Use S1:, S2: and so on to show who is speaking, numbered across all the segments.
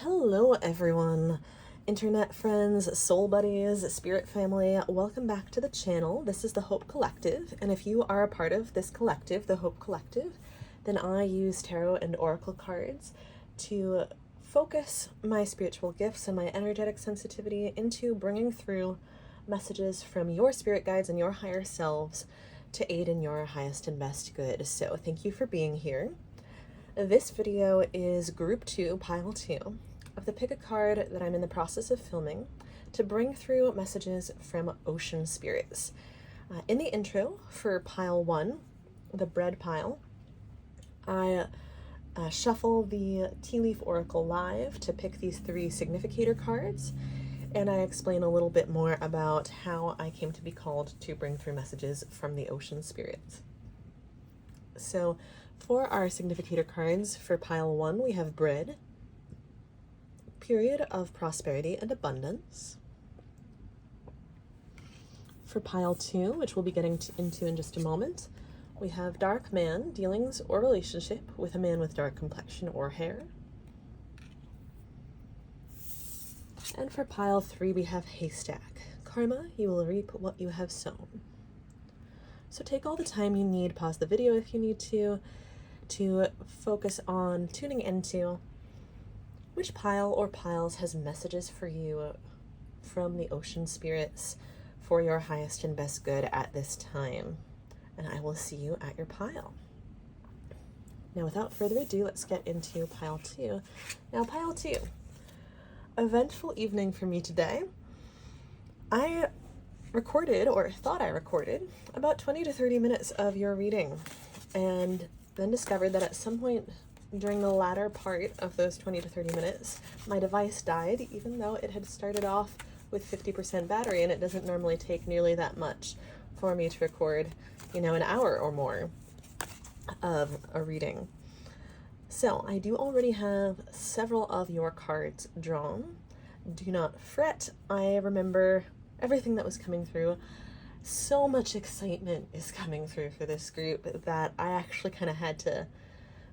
S1: Hello, everyone. Internet friends, soul buddies, spirit family, welcome back to the channel. This is the Hope Collective, and if you are a part of this collective, the Hope Collective, then I use tarot and oracle cards to focus my spiritual gifts and my energetic sensitivity into bringing through messages from your spirit guides and your higher selves to aid in your highest and best good. So thank you for being here. This video is group 2, pile 2, of the pick a card that I'm in the process of filming to bring through messages from ocean spirits. In the intro for pile 1, the bread pile, I shuffle the Tea Leaf Oracle live to pick these 3 significator cards, and I explain a little bit more about how I came to be called to bring through messages from the ocean spirits. So for our significator cards for pile 1, we have bread, period of prosperity and abundance. For pile 2, which we'll be getting into in just a moment, we have dark man, dealings or relationship with a man with dark complexion or hair. And for pile 3, we have haystack, karma, you will reap what you have sown. So take all the time you need, pause the video if you need to focus on tuning into which pile or piles has messages for you from the ocean spirits for your highest and best good at this time. And I will see you at your pile. Now, without further ado, let's get into pile 2. Now, pile 2, eventful evening for me today. I recorded, or thought I recorded, about 20 to 30 minutes of your reading, and then discovered that at some point during the latter part of those 20 to 30 minutes, my device died, even though it had started off with 50% battery, and it doesn't normally take nearly that much for me to record, an hour or more of a reading. So I do already have several of your cards drawn. Do not fret. I remember everything that was coming through. So much excitement is coming through for this group that I actually kind of had to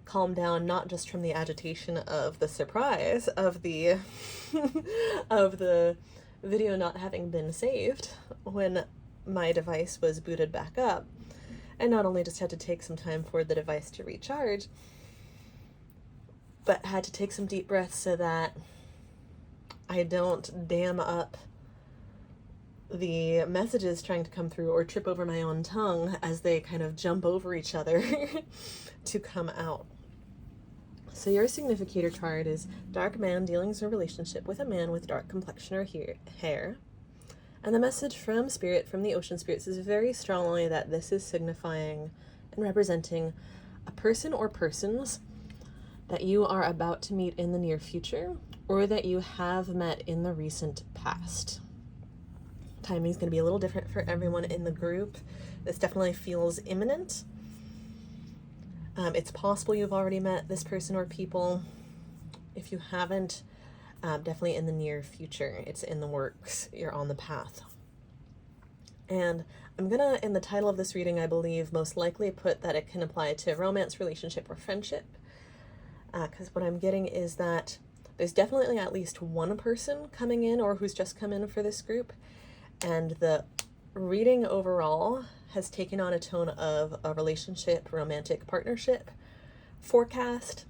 S1: calm down, not just from the agitation of the surprise of the of the video not having been saved when my device was booted back up, and not only just had to take some time for the device to recharge, but had to take some deep breaths so that I don't dam up the messages trying to come through or trip over my own tongue as they kind of jump over each other to come out. So your significator card is dark man, dealings or relationship with a man with dark complexion or hair. And the message from spirit, from the ocean spirits, is very strongly that this is signifying and representing a person or persons that you are about to meet in the near future, or that you have met in the recent past. Timing is going to be a little different for everyone in the group. This definitely feels imminent. It's possible you've already met this person or people. If you haven't, definitely in the near future. It's in the works. You're on the path. And I'm gonna, in the title of this reading, I believe, most likely put that it can apply to romance, relationship, or friendship. Because what I'm getting is that there's definitely at least one person coming in or who's just come in for this group. And the reading overall has taken on a tone of a relationship, romantic partnership forecast.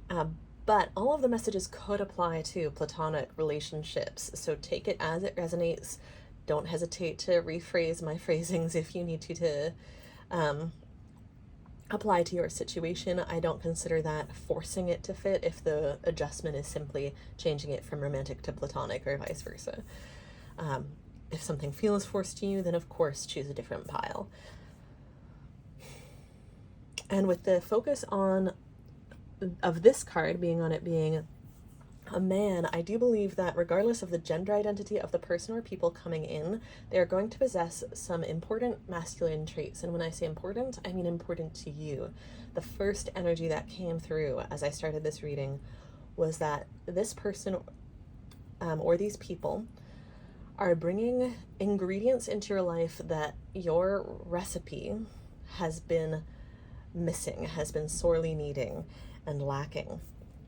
S1: But all of the messages could apply to platonic relationships. So take it as it resonates. Don't hesitate to rephrase my phrasings if you need to apply to your situation. I don't consider that forcing it to fit if the adjustment is simply changing it from romantic to platonic or vice versa. If something feels forced to you, then of course choose a different pile. And with the focus of this card being a man, I do believe that regardless of the gender identity of the person or people coming in, they are going to possess some important masculine traits. And when I say important, I mean important to you. The first energy that came through as I started this reading was that this person or these people are bringing ingredients into your life that your recipe has been missing, has been sorely needing and lacking.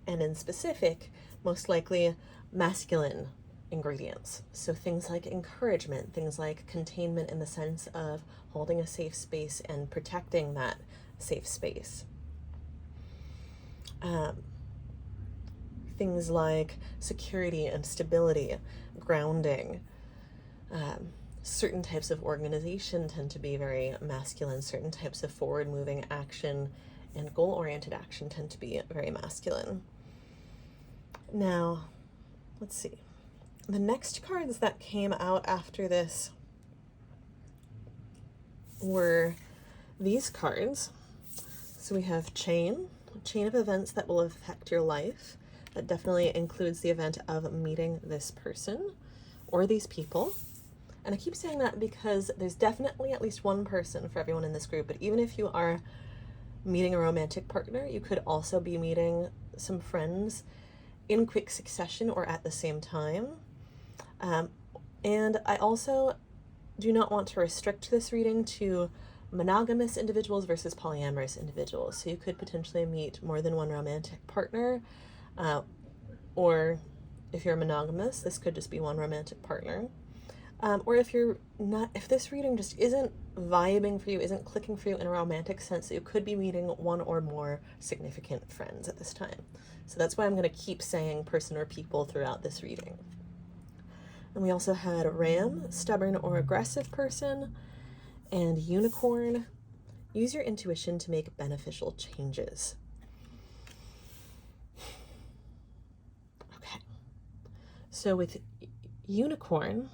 S1: and in specific, most likely masculine ingredients. So things like encouragement, things like containment in the sense of holding a safe space and protecting that safe space. Things like security and stability, grounding. Certain types of organization tend to be very masculine. Certain types of forward-moving action and goal-oriented action tend to be very masculine. Now, let's see. The next cards that came out after this were these cards. So we have chain of events that will affect your life. That definitely includes the event of meeting this person or these people. And I keep saying that because there's definitely at least one person for everyone in this group, but even if you are meeting a romantic partner, you could also be meeting some friends in quick succession or at the same time. And I also do not want to restrict this reading to monogamous individuals versus polyamorous individuals. So you could potentially meet more than one romantic partner, or if you're monogamous, this could just be one romantic partner. Or if you're not, if this reading just isn't vibing for you, isn't clicking for you in a romantic sense, you could be meeting one or more significant friends at this time. So that's why I'm going to keep saying person or people throughout this reading. And we also had ram, stubborn or aggressive person, and unicorn. Use your intuition to make beneficial changes. Okay. So with unicorn,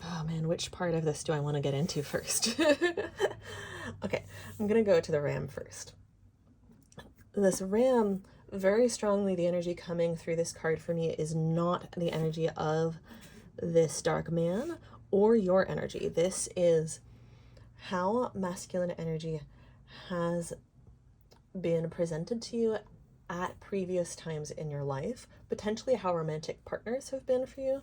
S1: oh man, which part of this do I want to get into first? Okay, I'm going to go to the ram first. This ram, very strongly, the energy coming through this card for me is not the energy of this dark man or your energy. This is how masculine energy has been presented to you at previous times in your life, potentially how romantic partners have been for you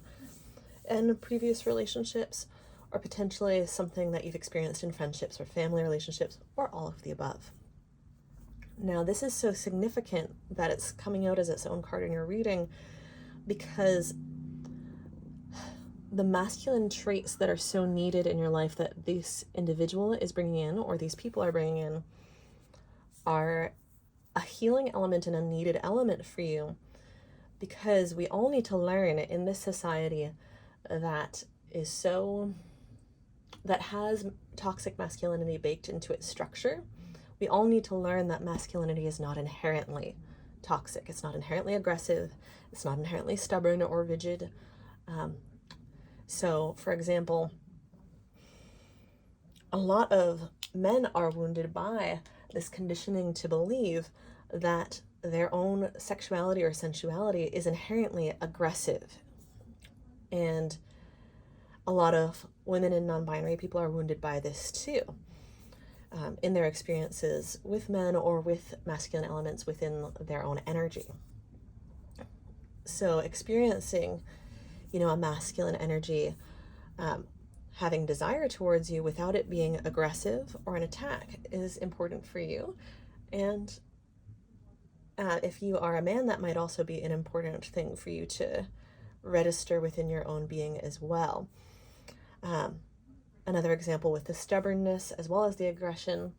S1: in previous relationships, or potentially something that you've experienced in friendships or family relationships, or all of the above. Now, this is so significant that it's coming out as its own card in your reading because the masculine traits that are so needed in your life that this individual is bringing in, or these people are bringing in, are a healing element and a needed element for you, because we all need to learn in this society that has toxic masculinity baked into its structure. We all need to learn that masculinity is not inherently toxic. It's not inherently aggressive. It's not inherently stubborn or rigid. So, for example, a lot of men are wounded by this conditioning to believe that their own sexuality or sensuality is inherently aggressive. And a lot of women and non-binary people are wounded by this too, in their experiences with men or with masculine elements within their own energy. So experiencing, a masculine energy, having desire towards you without it being aggressive or an attack is important for you. And if you are a man, that might also be an important thing for you to register within your own being as well. Another example with the stubbornness as well as the aggression,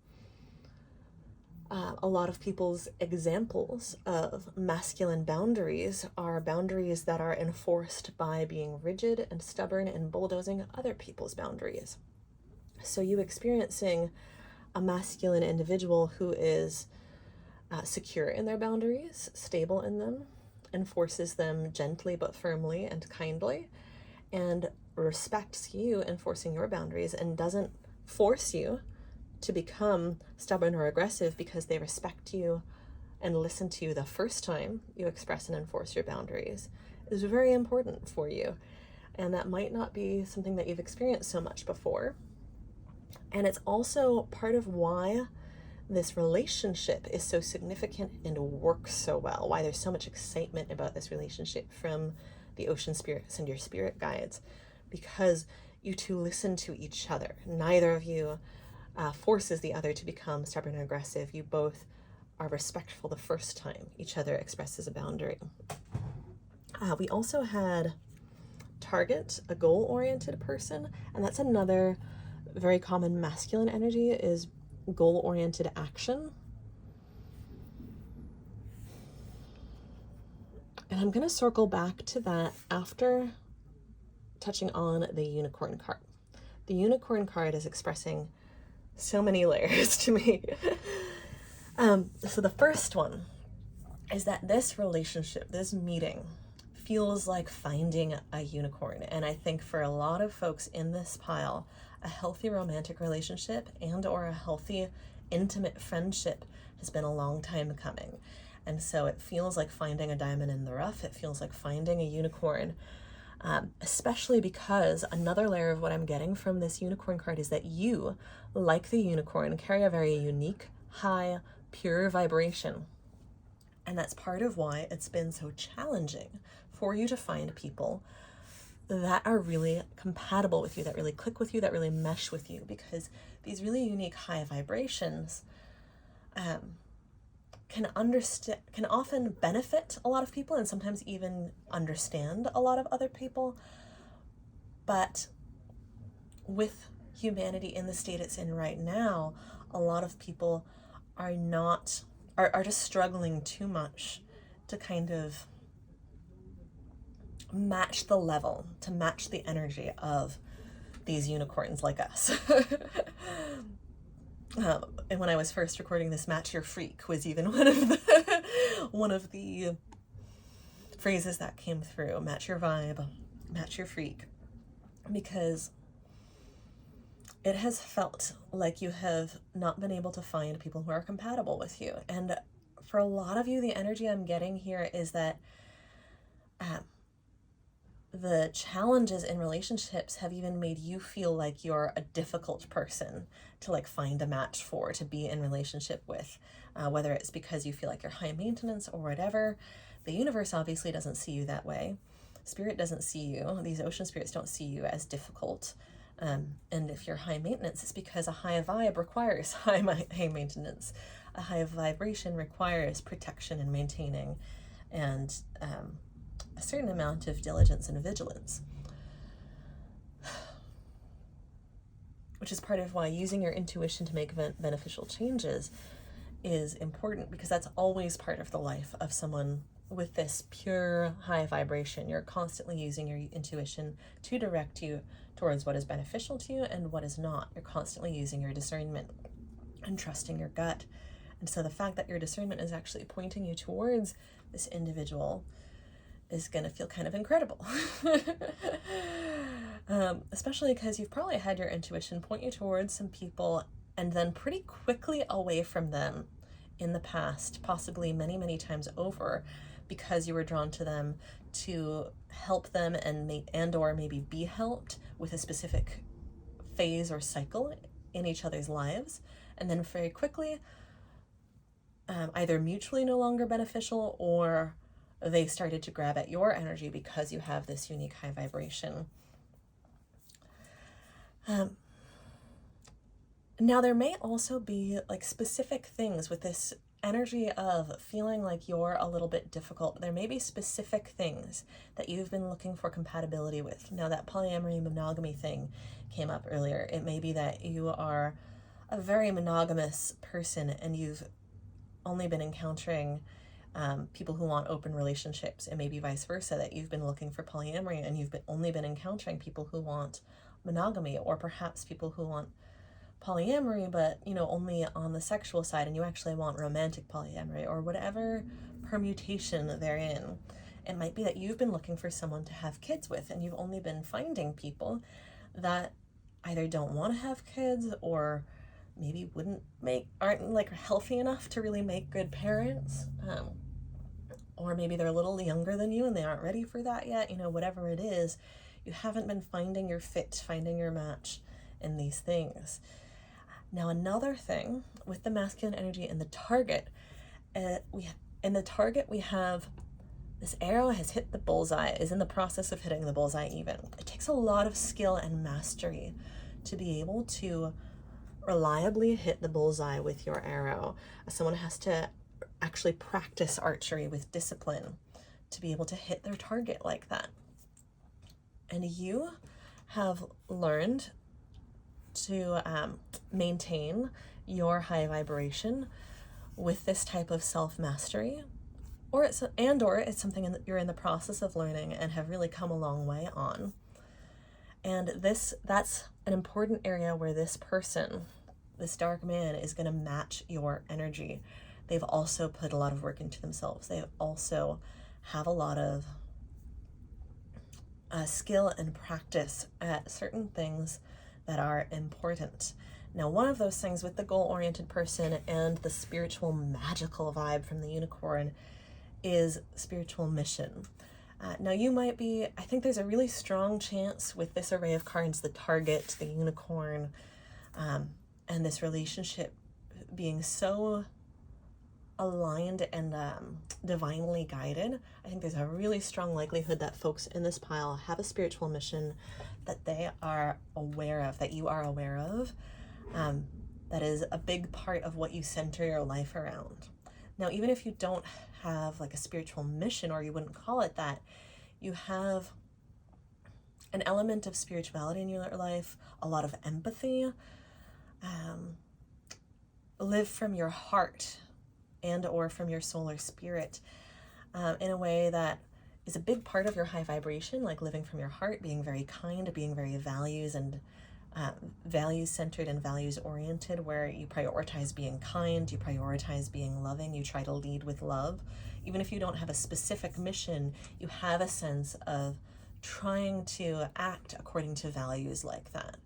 S1: a lot of people's examples of masculine boundaries are boundaries that are enforced by being rigid and stubborn and bulldozing other people's boundaries. So you experiencing a masculine individual who is secure in their boundaries, stable in them, enforces them gently but firmly and kindly, and respects you enforcing your boundaries and doesn't force you to become stubborn or aggressive because they respect you and listen to you the first time you express and enforce your boundaries, is very important for you. And that might not be something that you've experienced so much before. And it's also part of why this relationship is so significant and works so well, why there's so much excitement about this relationship from the ocean spirits and your spirit guides, because you two listen to each other. Neither of you forces the other to become stubborn and aggressive. You both are respectful the first time each other expresses a boundary. We also had target, a goal-oriented person, and that's another very common masculine energy, is goal-oriented action. And I'm going to circle back to that after touching on the unicorn card. The unicorn card is expressing so many layers to me. So the first one is that this relationship, this meeting, feels like finding a unicorn. And I think for a lot of folks in this pile, a healthy romantic relationship and or a healthy intimate friendship has been a long time coming. And so it feels like finding a diamond in the rough. It feels like finding a unicorn, especially because another layer of what I'm getting from this unicorn card is that you, like the unicorn, carry a very unique, high, pure vibration. And that's part of why it's been so challenging for you to find people that are really compatible with you, that really click with you, that really mesh with you, because these really unique high vibrations can often benefit a lot of people and sometimes even understand a lot of other people. But with humanity in the state it's in right now, a lot of people are just struggling too much to kind of match the level, to match the energy of these unicorns like us. And when I was first recording this, match your freak was even one of the phrases that came through. Match your vibe, match your freak, because it has felt like you have not been able to find people who are compatible with you. And for a lot of you, the energy I'm getting here is that the challenges in relationships have even made you feel like you're a difficult person to like find a match for, to be in relationship with, whether it's because you feel like you're high maintenance or whatever. The universe obviously doesn't see you that way. Spirit doesn't see you. These ocean spirits don't see you as difficult. And if you're high maintenance, it's because a high vibe requires high maintenance. A high vibration requires protection and maintaining, and a certain amount of diligence and vigilance, which is part of why using your intuition to make beneficial changes is important, because that's always part of the life of someone with this pure high vibration. You're constantly using your intuition to direct you towards what is beneficial to you and what is not. You're constantly using your discernment and trusting your gut. And so the fact that your discernment is actually pointing you towards this individual is going to feel kind of incredible. Especially because you've probably had your intuition point you towards some people and then pretty quickly away from them in the past, possibly many, many times over, because you were drawn to them to help them and or maybe be helped with a specific phase or cycle in each other's lives. And then very quickly, either mutually no longer beneficial, or they started to grab at your energy because you have this unique high vibration. Now, there may also be like specific things with this energy of feeling like you're a little bit difficult. There may be specific things that you've been looking for compatibility with. Now, that polyamory monogamy thing came up earlier. It may be that you are a very monogamous person and you've only been encountering people who want open relationships, and maybe vice versa, that you've been looking for polyamory and you've only been encountering people who want monogamy, or perhaps people who want polyamory but only on the sexual side, and you actually want romantic polyamory, or whatever permutation they're in. It might be that you've been looking for someone to have kids with and you've only been finding people that either don't want to have kids or maybe aren't like healthy enough to really make good parents, or maybe they're a little younger than you and they aren't ready for that yet. Whatever it is, you haven't been finding your fit, finding your match in these things. Now, another thing with the masculine energy and the target, we have this arrow has hit the bullseye, is in the process of hitting the bullseye even. It takes a lot of skill and mastery to be able to reliably hit the bullseye with your arrow. Someone has to actually practice archery with discipline to be able to hit their target like that. And you have learned to maintain your high vibration with this type of self-mastery, or it's something that you're in the process of learning and have really come a long way on. And that's an important area where this person, this dark man, is going to match your energy. They've also put a lot of work into themselves. They also have a lot of skill and practice at certain things that are important. Now, one of those things with the goal-oriented person and the spiritual magical vibe from the unicorn is spiritual mission. Now you might be, I think there's a really strong chance with this array of cards, the target, the unicorn, and this relationship being so aligned and divinely guided. I think there's a really strong likelihood that folks in this pile have a spiritual mission that they are aware of, that you are aware of, that is a big part of what you center your life around. Now, even if you don't have like a spiritual mission, or you wouldn't call it that, you have an element of spirituality in your life, a lot of empathy, live from your heart and or from your soul or spirit in a way that is a big part of your high vibration, like living from your heart, being very kind, being very values-centered and values-oriented, where you prioritize being kind, you prioritize being loving, you try to lead with love. Even if you don't have a specific mission, you have a sense of trying to act according to values like that.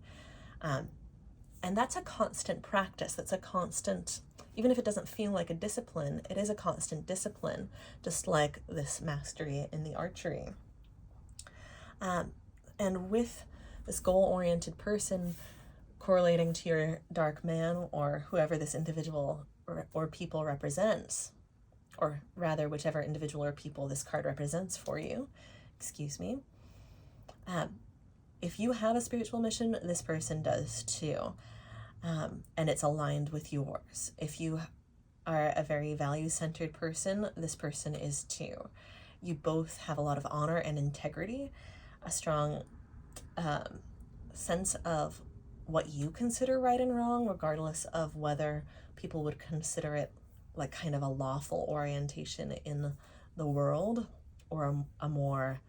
S1: And that's a constant practice. That's a constant, even if it doesn't feel like a discipline, it is a constant discipline, just like this mastery in the archery. And with this goal-oriented person correlating to your dark man, or whoever this individual or people represents, or rather whichever individual or people this card represents for you, excuse me. If you have a spiritual mission, this person does too. And it's aligned with yours. If you are a very value-centered person, this person is too. You both have a lot of honor and integrity, a strong sense of what you consider right and wrong, regardless of whether people would consider it like kind of a lawful orientation in the world, or a more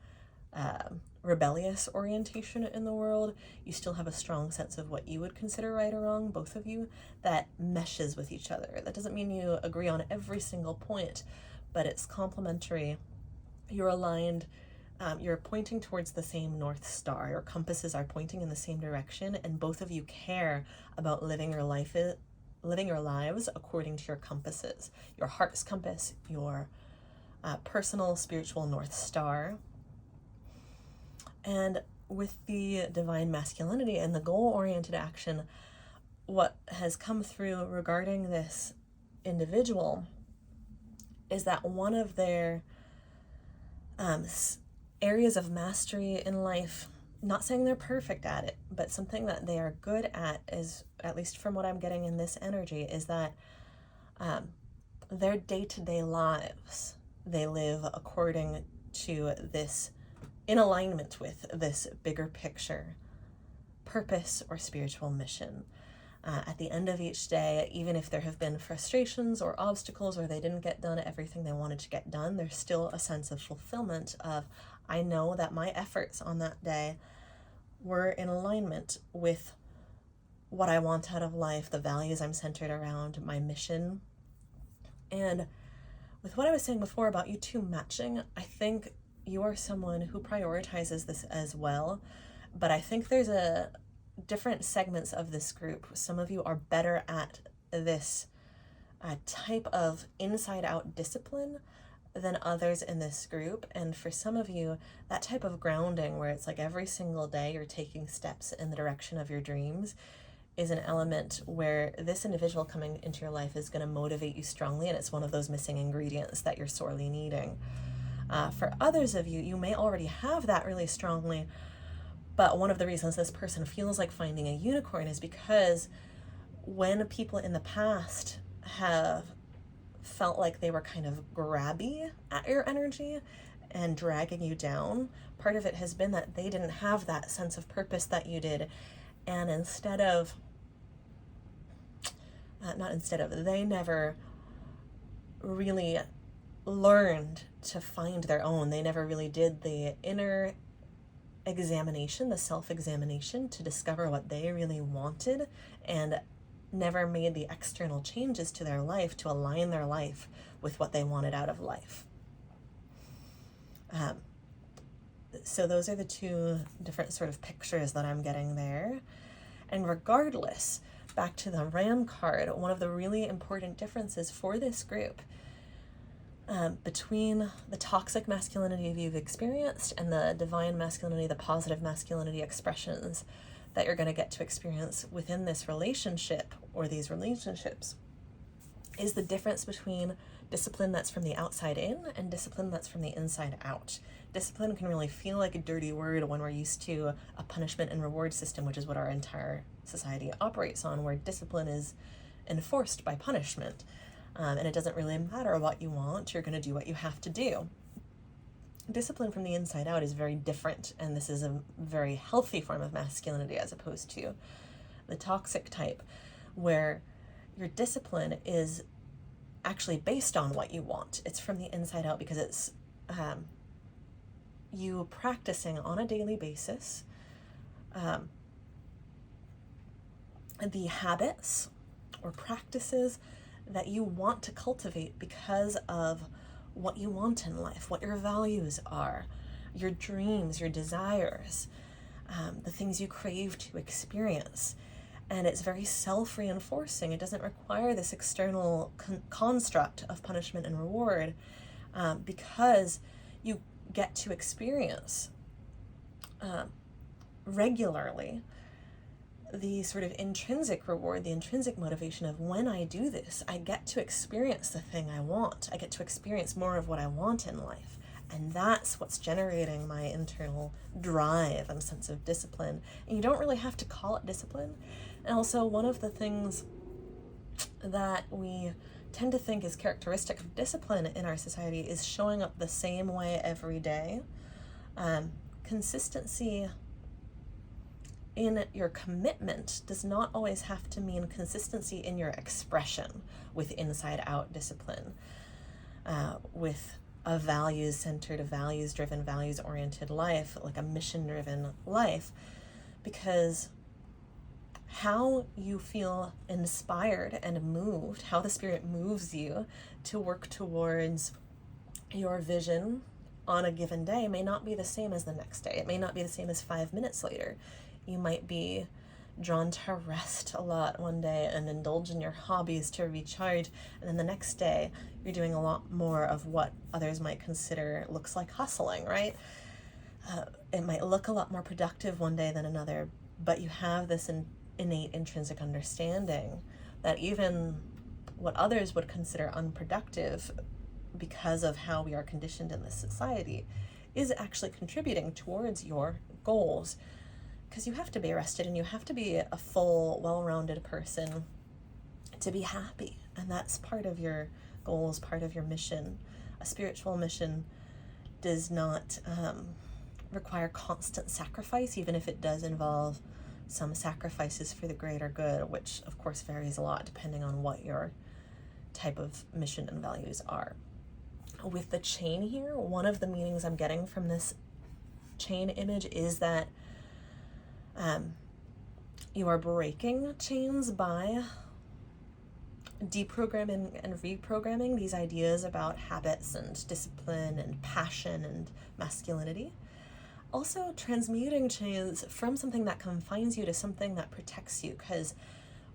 S1: rebellious orientation in the world. You still have a strong sense of what you would consider right or wrong, both of you, that meshes with each other. That doesn't mean you agree on every single point, but it's complementary. You're aligned. You're pointing towards the same North Star. Your compasses are pointing in the same direction, and both of you care about living your lives according to your compasses, your heart's compass, your personal spiritual North Star. And with the divine masculinity and the goal-oriented action, what has come through regarding this individual is that one of their areas of mastery in life, not saying they're perfect at it, but something that they are good at, is, at least from what I'm getting in this energy, is that their day-to-day lives, they live according to this, in alignment with this bigger picture purpose or spiritual mission. At the end of each day, even if there have been frustrations or obstacles, or they didn't get done everything they wanted to get done, there's still a sense of fulfillment of, I know that my efforts on that day were in alignment with what I want out of life, the values I'm centered around, my mission. And with what I was saying before about you two matching, I think you are someone who prioritizes this as well, but I think there's a different segments of this group. Some of you are better at this type of inside-out discipline than others in this group. And for some of you, that type of grounding, where it's like every single day you're taking steps in the direction of your dreams, is an element where this individual coming into your life is going to motivate you strongly, and it's one of those missing ingredients that you're sorely needing. For others of you, you may already have that really strongly, but one of the reasons this person feels like finding a unicorn is because when people in the past have felt like they were kind of grabby at your energy and dragging you down. Part of it has been that they didn't have that sense of purpose that you did. And they never really learned to find their own. They never really did the inner examination, the self-examination, to discover what they really wanted, and never made the external changes to their life to align their life with what they wanted out of life. So those are the two different sort of pictures that I'm getting there. And regardless, back to the Ram card, one of the really important differences for this group between the toxic masculinity you've experienced and the divine masculinity, the positive masculinity expressions that you're going to get to experience within this relationship or these relationships, is the difference between discipline that's from the outside in and discipline that's from the inside out. Discipline can really feel like a dirty word when we're used to a punishment and reward system, which is what our entire society operates on, where discipline is enforced by punishment. And it doesn't really matter what you want, you're going to do what you have to do. Discipline from the inside out is very different, and this is a very healthy form of masculinity as opposed to the toxic type, where your discipline is actually based on what you want. It's from the inside out because it's you practicing on a daily basis the habits or practices that you want to cultivate because of what you want in life, what your values are, your dreams, your desires, the things you crave to experience. And it's very self-reinforcing. It doesn't require this external construct of punishment and reward, because you get to experience regularly the sort of intrinsic reward, the intrinsic motivation of, when I do this, I get to experience the thing I want. I get to experience more of what I want in life. And that's what's generating my internal drive and sense of discipline. And you don't really have to call it discipline. And also, one of the things that we tend to think is characteristic of discipline in our society is showing up the same way every day. Consistency in your commitment does not always have to mean consistency in your expression with inside-out discipline, with a values-centered, a values-driven, values-oriented life, like a mission-driven life, because how you feel inspired and moved, how the spirit moves you to work towards your vision on a given day may not be the same as the next day. It may not be the same as 5 minutes later. You might be drawn to rest a lot one day and indulge in your hobbies to recharge, and then the next day you're doing a lot more of what others might consider looks like hustling, right? It might look a lot more productive one day than another, but you have this innate intrinsic understanding that even what others would consider unproductive, because of how we are conditioned in this society, is actually contributing towards your goals. Because you have to be rested and you have to be a full, well-rounded person to be happy. And that's part of your goals, part of your mission. A spiritual mission does not require constant sacrifice, even if it does involve some sacrifices for the greater good, which of course varies a lot depending on what your type of mission and values are. With the chain here, one of the meanings I'm getting from this chain image is that you are breaking chains by deprogramming and reprogramming these ideas about habits and discipline and passion and masculinity. Also transmuting chains from something that confines you to something that protects you, because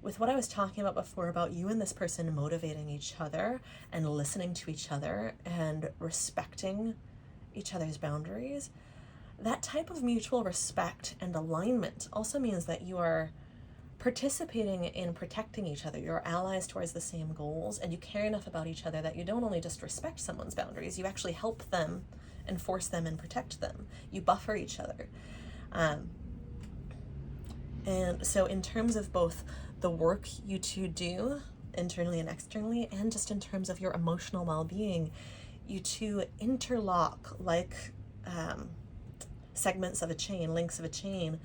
S1: with what I was talking about before, about you and this person motivating each other and listening to each other and respecting each other's boundaries, that type of mutual respect and alignment also means that you are participating in protecting each other. You're allies towards the same goals, and you care enough about each other that you don't only just respect someone's boundaries, you actually help them, enforce them, and protect them. You buffer each other. And so in terms of both the work you two do internally and externally, and just in terms of your emotional well-being, you two interlock like segments of a chain, links of a chain,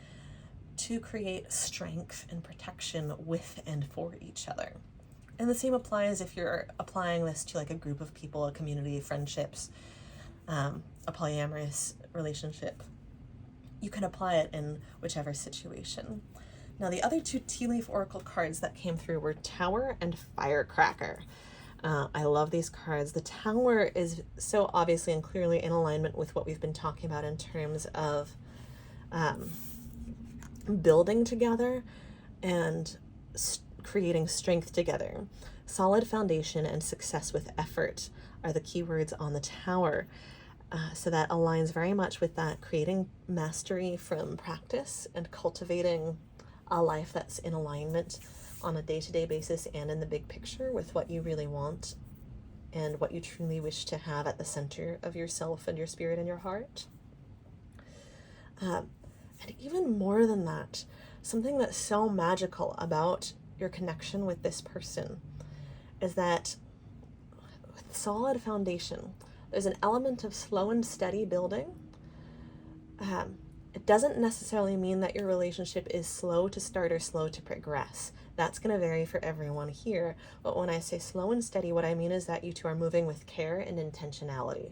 S1: to create strength and protection with and for each other. And the same applies if you're applying this to like a group of people, a community, friendships, a polyamorous relationship. You can apply it in whichever situation. Now, the other two tea leaf oracle cards that came through were Tower and Firecracker. I love these cards. The Tower is so obviously and clearly in alignment with what we've been talking about in terms of building together and creating strength together. Solid foundation and success with effort are the keywords on the Tower. So that aligns very much with that, creating mastery from practice and cultivating a life that's in alignment on a day-to-day basis and in the big picture with what you really want and what you truly wish to have at the center of yourself and your spirit and your heart. And even more than that, something that's so magical about your connection with this person is that with solid foundation, there's an element of slow and steady building. It doesn't necessarily mean that your relationship is slow to start or slow to progress. That's going to vary for everyone here. But when I say slow and steady, what I mean is that you two are moving with care and intentionality.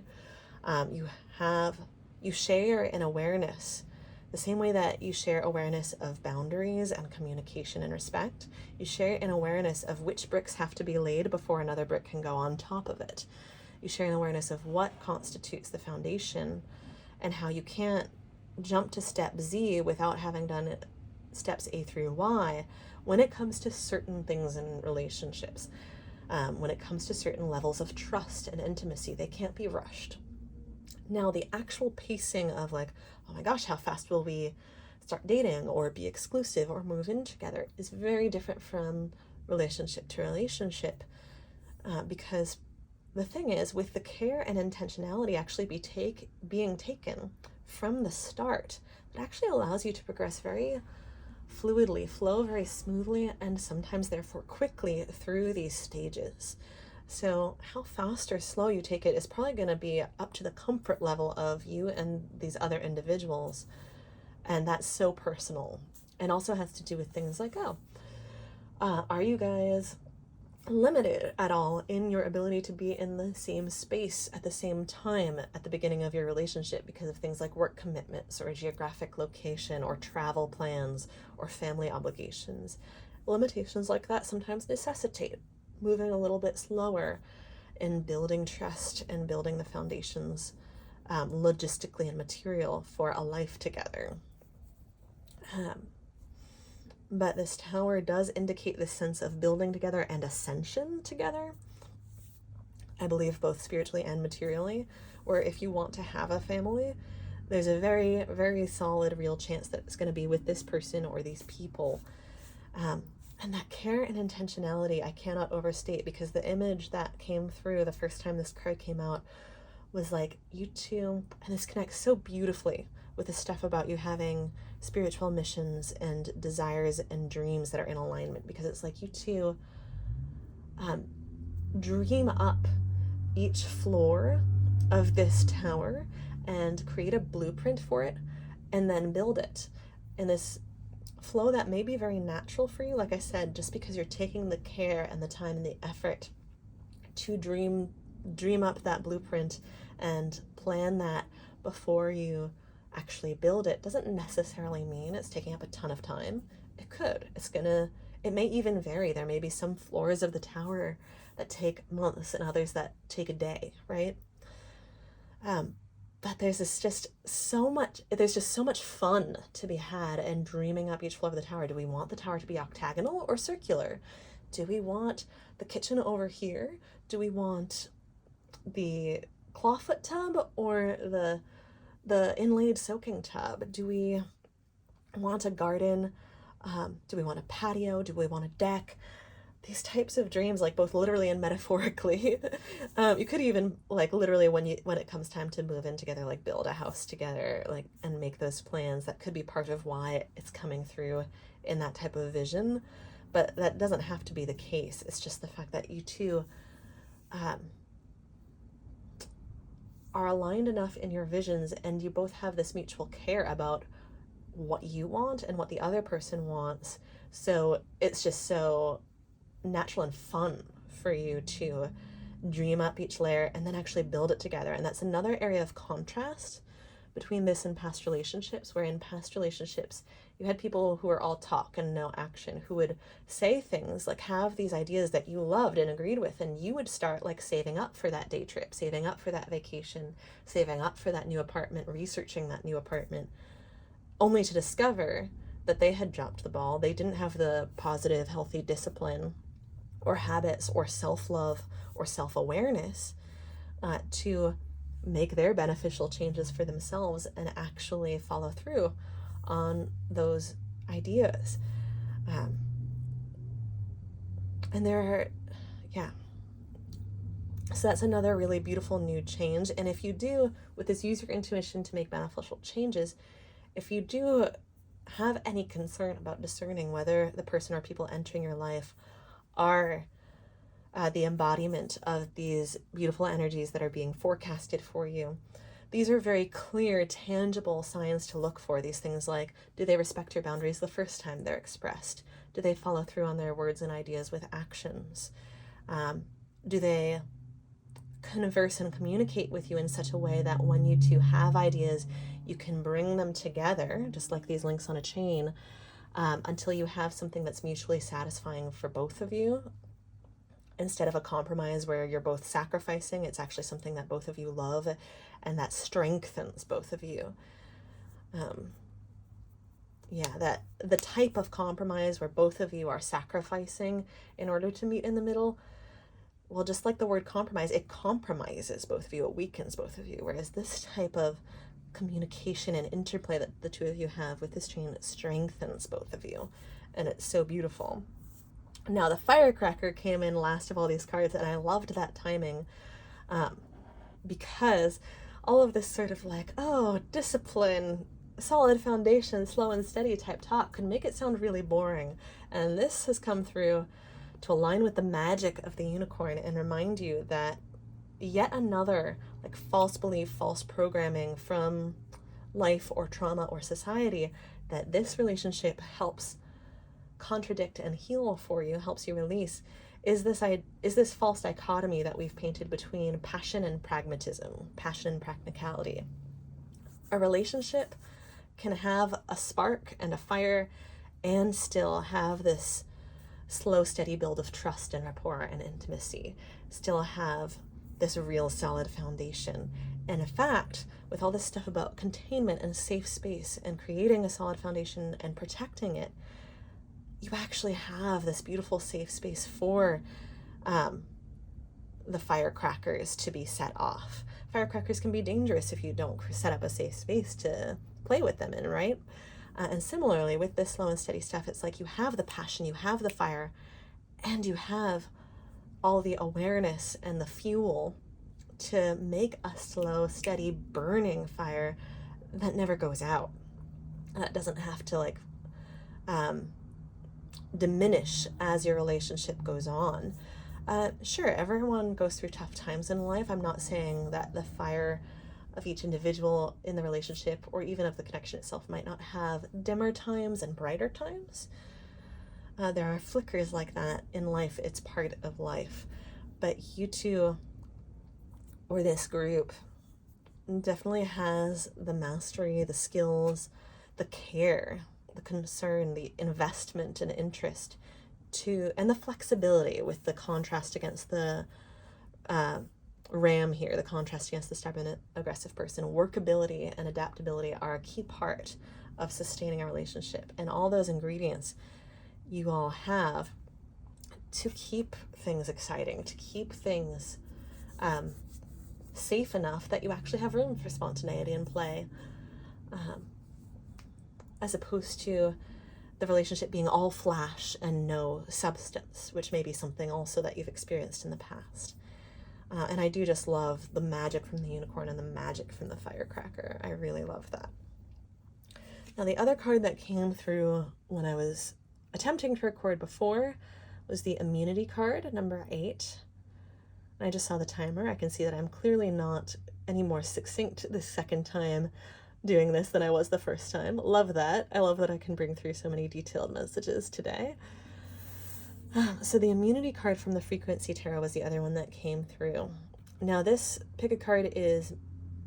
S1: You share an awareness, the same way that you share awareness of boundaries and communication and respect. You share an awareness of which bricks have to be laid before another brick can go on top of it. You share an awareness of what constitutes the foundation and how you can't jump to step Z without having done steps A through Y when it comes to certain things in relationships. When it comes to certain levels of trust and intimacy, they can't be rushed. Now, the actual pacing of like, oh my gosh, how fast will we start dating or be exclusive or move in together is very different from relationship to relationship, because the thing is, with the care and intentionality actually being taken from the start, it actually allows you to progress very fluidly, flow very smoothly, and sometimes therefore quickly through these stages. So how fast or slow you take it is probably going to be up to the comfort level of you and these other individuals. And that's so personal, and also has to do with things like, are you guys limited at all in your ability to be in the same space at the same time at the beginning of your relationship because of things like work commitments or geographic location or travel plans or family obligations? Limitations like that sometimes necessitate moving a little bit slower in building trust and building the foundations logistically and material for a life together. But this Tower does indicate this sense of building together and ascension together, I believe, both spiritually and materially, where if you want to have a family, there's a very, very solid, real chance that it's going to be with this person or these people. And that care and intentionality, I cannot overstate, because the image that came through the first time this card came out was like, you two, and this connects so beautifully with the stuff about you having spiritual missions and desires and dreams that are in alignment, because it's like you two dream up each floor of this tower and create a blueprint for it and then build it in this flow that may be very natural for you, like I said, just because you're taking the care and the time and the effort to dream up that blueprint and plan that before you actually build it doesn't necessarily mean it's taking up a ton of time. It could. It may even vary. There may be some floors of the tower that take months and others that take a day, right? But there's just so much fun to be had in dreaming up each floor of the tower. Do we want the tower to be octagonal or circular? Do we want the kitchen over here? Do we want the clawfoot tub or the inlaid soaking tub? Do we want a garden? Do we want a patio? Do we want a deck? These types of dreams, like both literally and metaphorically. You could even, like, literally when it comes time to move in together, like build a house together, like, and make those plans. That could be part of why it's coming through in that type of vision. But that doesn't have to be the case. It's just the fact that you two are aligned enough in your visions, and you both have this mutual care about what you want and what the other person wants. So it's just so natural and fun for you to dream up each layer and then actually build it together. And that's another area of contrast between this and past relationships, where in past relationships you had people who were all talk and no action, who would say things like, have these ideas that you loved and agreed with, and you would start like saving up for that day trip, saving up for that vacation, saving up for that new apartment, researching that new apartment, only to discover that they had dropped the ball. They didn't have the positive, healthy discipline or habits or self-love or self-awareness to make their beneficial changes for themselves and actually follow through on those ideas. And there are, yeah. So that's another really beautiful new change. And if you do, with this, use your intuition to make beneficial changes, if you do have any concern about discerning whether the person or people entering your life are the embodiment of these beautiful energies that are being forecasted for you, these are very clear, tangible signs to look for. These things like, do they respect your boundaries the first time they're expressed? Do they follow through on their words and ideas with actions? Do they converse and communicate with you in such a way that when you two have ideas, you can bring them together, just like these links on a chain, until you have something that's mutually satisfying for both of you, instead of a compromise where you're both sacrificing. It's actually something that both of you love and that strengthens both of you. That the type of compromise where both of you are sacrificing in order to meet in the middle, well, just like the word compromise, it compromises both of you, it weakens both of you. Whereas this type of communication and interplay that the two of you have with this chain, it strengthens both of you. And it's so beautiful. Now, the firecracker came in last of all these cards, and I loved that timing because all of this sort of like, oh, discipline, solid foundation, slow and steady type talk could make it sound really boring. And this has come through to align with the magic of the unicorn and remind you that yet another like false belief, false programming from life or trauma or society that this relationship helps contradict and heal for you, helps you release, is this false dichotomy that we've painted between passion and pragmatism, passion and practicality. A relationship can have a spark and a fire and still have this slow, steady build of trust and rapport and intimacy, still have this real solid foundation. And in fact, with all this stuff about containment and safe space and creating a solid foundation and protecting it, you actually have this beautiful safe space for the firecrackers to be set off. Firecrackers can be dangerous if you don't set up a safe space to play with them in, right? And similarly, with this slow and steady stuff, it's like you have the passion, you have the fire, and you have all the awareness and the fuel to make a slow, steady, burning fire that never goes out. That doesn't have to like diminish as your relationship goes on. Sure, everyone goes through tough times in life. I'm not saying that the fire of each individual in the relationship or even of the connection itself might not have dimmer times and brighter times. There are flickers like that in life. It's part of life. But you two, or this group, definitely has the mastery, the skills, the care, the concern, the investment and interest and the flexibility with the contrast against the ram here, the contrast against the stubborn, aggressive person. Workability and adaptability are a key part of sustaining a relationship. And all those ingredients you all have to keep things exciting, to keep things safe enough that you actually have room for spontaneity and play, as opposed to the relationship being all flash and no substance, which may be something also that you've experienced in the past. And I do just love the magic from the unicorn and the magic from the firecracker. I really love that. Now, the other card that came through when I was attempting to record before was the immunity card, number 8. I just saw the timer. I can see that I'm clearly not any more succinct this second time doing this than I was the first time. Love that. I love that I can bring through so many detailed messages today. So the immunity card from the Frequency Tarot was the other one that came through. Now this pick a card is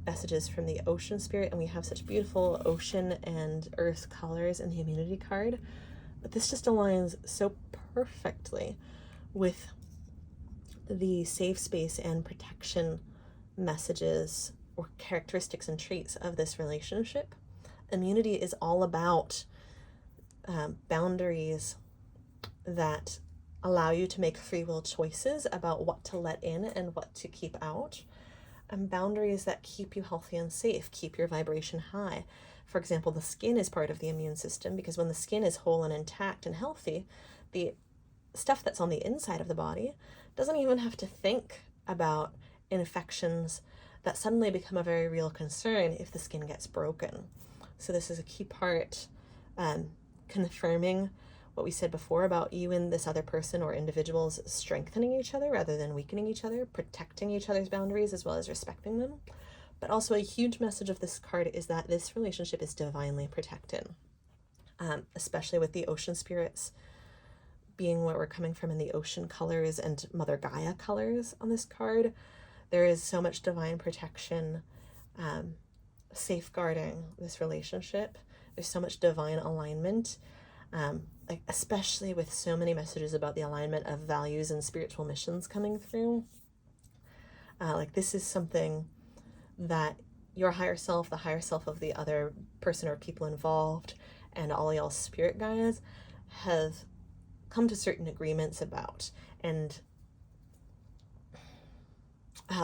S1: messages from the ocean spirit, and we have such beautiful ocean and earth colors in the immunity card. But this just aligns so perfectly with the safe space and protection messages or characteristics and traits of this relationship. Immunity is all about boundaries that allow you to make free will choices about what to let in and what to keep out, and boundaries that keep you healthy and safe, keep your vibration high. For example, the skin is part of the immune system, because when the skin is whole and intact and healthy, the stuff that's on the inside of the body doesn't even have to think about infections that suddenly become a very real concern if the skin gets broken. So this is a key part, confirming what we said before about you and this other person or individuals strengthening each other rather than weakening each other, protecting each other's boundaries as well as respecting them. But also a huge message of this card is that this relationship is divinely protected, especially with the ocean spirits being where we're coming from in the ocean colors and Mother Gaia colors on this card. There is so much divine protection, safeguarding this relationship. There's so much divine alignment, like especially with so many messages about the alignment of values and spiritual missions coming through. Like this is something that your higher self, the higher self of the other person or people involved, and all y'all spirit guides have come to certain agreements about. And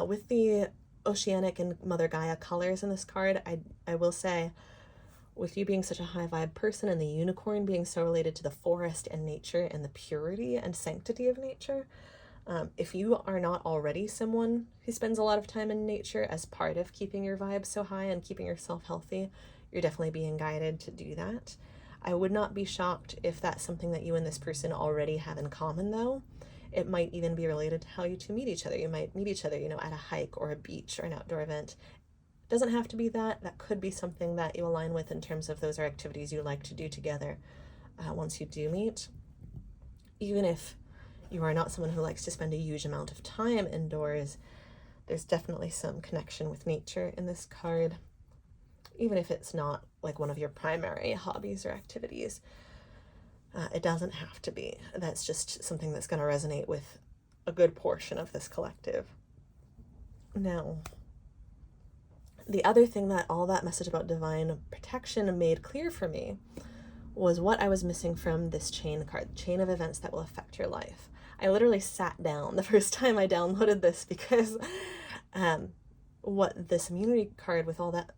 S1: with the oceanic and Mother Gaia colors in this card, I will say, with you being such a high vibe person and the unicorn being so related to the forest and nature and the purity and sanctity of nature, if you are not already someone who spends a lot of time in nature as part of keeping your vibe so high and keeping yourself healthy, you're definitely being guided to do that. I would not be shocked if that's something that you and this person already have in common, though. It might even be related to how you two meet each other. You might meet each other, at a hike or a beach or an outdoor event. It doesn't have to be that. That could be something that you align with in terms of those are activities you like to do together once you do meet. Even if you are not someone who likes to spend a huge amount of time indoors, there's definitely some connection with nature in this card, even if it's not like one of your primary hobbies or activities. It doesn't have to be. That's just something that's going to resonate with a good portion of this collective. Now, the other thing that all that message about divine protection made clear for me was what I was missing from this chain card, chain of events that will affect your life. I literally sat down the first time I downloaded this because what this immunity card with all that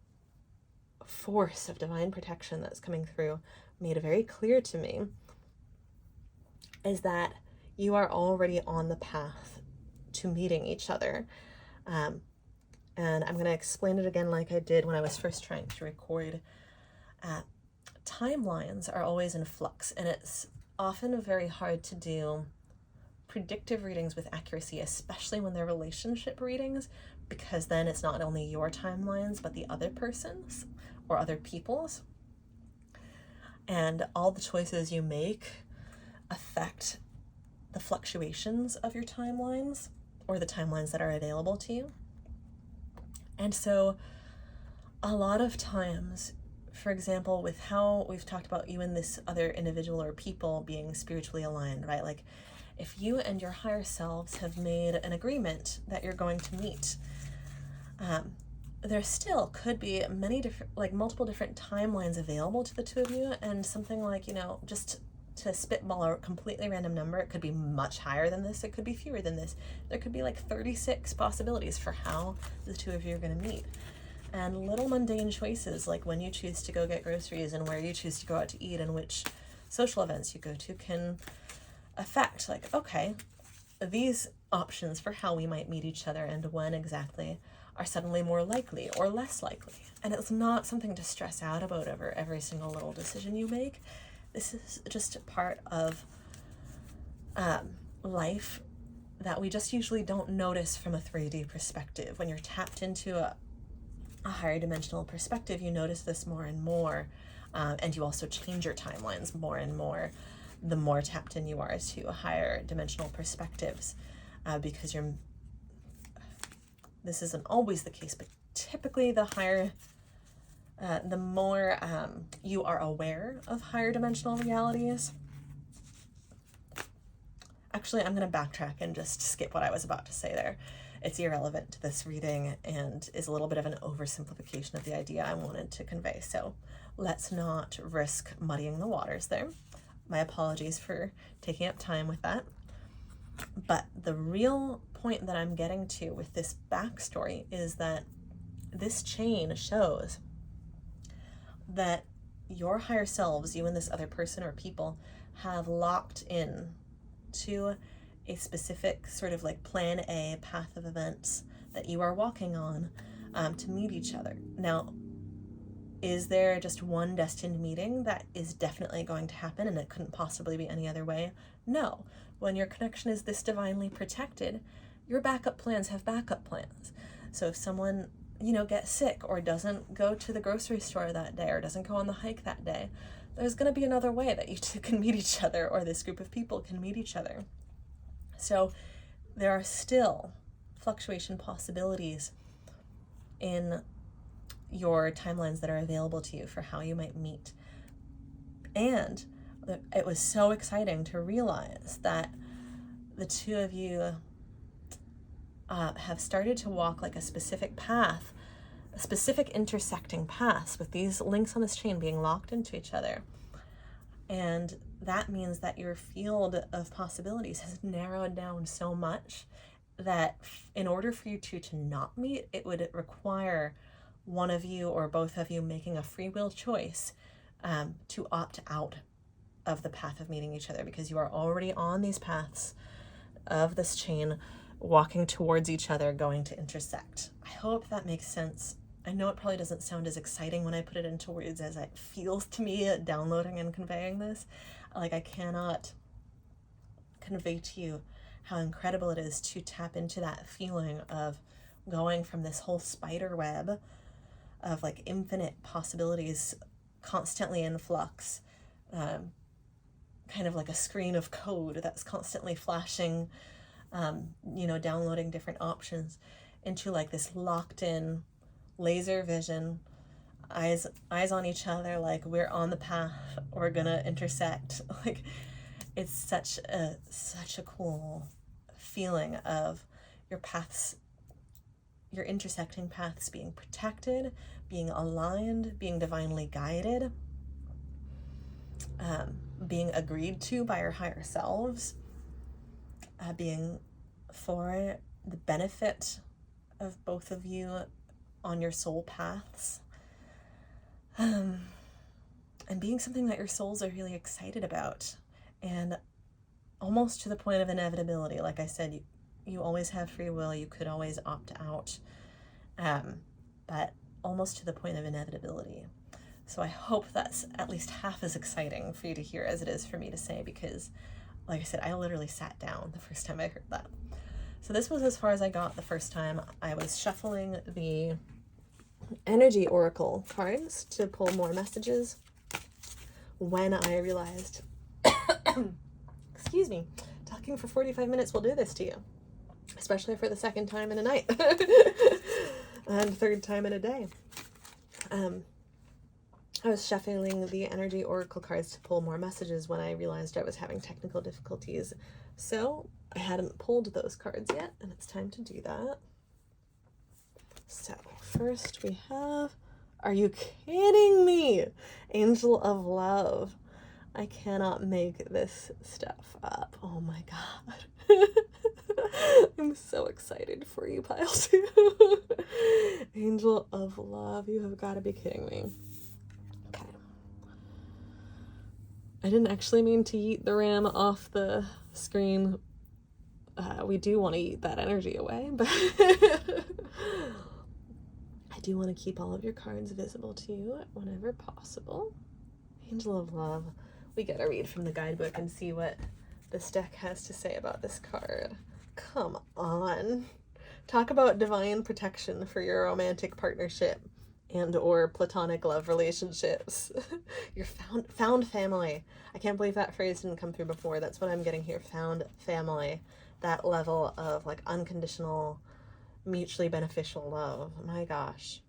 S1: force of divine protection that's coming through made very clear to me is that you are already on the path to meeting each other. And I'm going to explain it again like I did when I was first trying to record. Timelines are always in flux, and it's often very hard to do predictive readings with accuracy, especially when they're relationship readings, because then it's not only your timelines, but the other person's or other people's. And all the choices you make affect the fluctuations of your timelines or the timelines that are available to you. And so a lot of times, for example, with how we've talked about you and this other individual or people being spiritually aligned, right? Like if you and your higher selves have made an agreement that you're going to meet, there still could be many different, like multiple different timelines available to the two of you. And something like, just to spitball a completely random number, it could be much higher than this. It could be fewer than this. There could be like 36 possibilities for how the two of you are going to meet. And little mundane choices, like when you choose to go get groceries and where you choose to go out to eat and which social events you go to, can affect, like, okay, these options for how we might meet each other and when exactly are suddenly more likely or less likely. And it's not something to stress out about over every single little decision you make. this is just a part of life that we just usually don't notice from a 3D perspective. When you're tapped into a higher dimensional perspective, you notice this more and more, and you also change your timelines more and more the more tapped in you are to higher dimensional perspectives, because this isn't always the case, but typically the higher, the more you are aware of higher dimensional realities. Actually, I'm going to backtrack and just skip what I was about to say there. It's irrelevant to this reading and is a little bit of an oversimplification of the idea I wanted to convey. So let's not risk muddying the waters there. My apologies for taking up time with that. But the real point that I'm getting to with this backstory is that this chain shows that your higher selves, you and this other person or people, have locked in to a specific sort of like plan A path of events that you are walking on to meet each other. Now, is there just one destined meeting that is definitely going to happen and it couldn't possibly be any other way? No. When your connection is this divinely protected, your backup plans have backup plans. So if someone, gets sick or doesn't go to the grocery store that day or doesn't go on the hike that day, there's going to be another way that you two can meet each other, or this group of people can meet each other. So there are still fluctuation possibilities in your timelines that are available to you for how you might meet. And it was so exciting to realize that the two of you have started to walk like a specific path, a specific intersecting paths with these links on this chain being locked into each other. And that means that your field of possibilities has narrowed down so much that in order for you two to not meet, it would require one of you or both of you making a free will choice to opt out of the path of meeting each other, because you are already on these paths of this chain, walking towards each other, going to intersect. I hope that makes sense. I know it probably doesn't sound as exciting when I put it into words as it feels to me downloading and conveying this. Like, I cannot convey to you how incredible it is to tap into that feeling of going from this whole spider web of like infinite possibilities, constantly in flux, kind of like a screen of code that's constantly flashing, downloading different options, into like this locked in laser vision, eyes on each other, like we're on the path, we're gonna intersect. Like, it's such a cool feeling of your paths, your intersecting paths being protected, being aligned, being divinely guided, being agreed to by your higher selves, being for the benefit of both of you on your soul paths, and being something that your souls are really excited about, and almost to the point of inevitability. Like I said, you always have free will, you could always opt out, but almost to the point of inevitability. So I hope that's at least half as exciting for you to hear as it is for me to say, because like I said, I literally sat down the first time I heard that. So this was as far as I got the first time. I was shuffling the energy oracle cards to pull more messages when I realized, excuse me, talking for 45 minutes will do this to you, especially for the second time in a night and third time in a day. I was shuffling the energy oracle cards to pull more messages when I realized I was having technical difficulties. So I hadn't pulled those cards yet, and it's time to do that. So first we have, are you kidding me? Angel of Love. I cannot make this stuff up. Oh my God. I'm so excited for you, Pile 2. Angel of Love, you have got to be kidding me. Okay. I didn't actually mean to yeet the ram off the screen. We do want to yeet that energy away, but I do want to keep all of your cards visible to you whenever possible. Angel of Love, we get a read from the guidebook and see what this deck has to say about this card. Come on. Talk about divine protection for your romantic partnership and or platonic love relationships. Your found family. I can't believe that phrase didn't come through before. That's what I'm getting here. Found family. That level of like unconditional, mutually beneficial love. My gosh.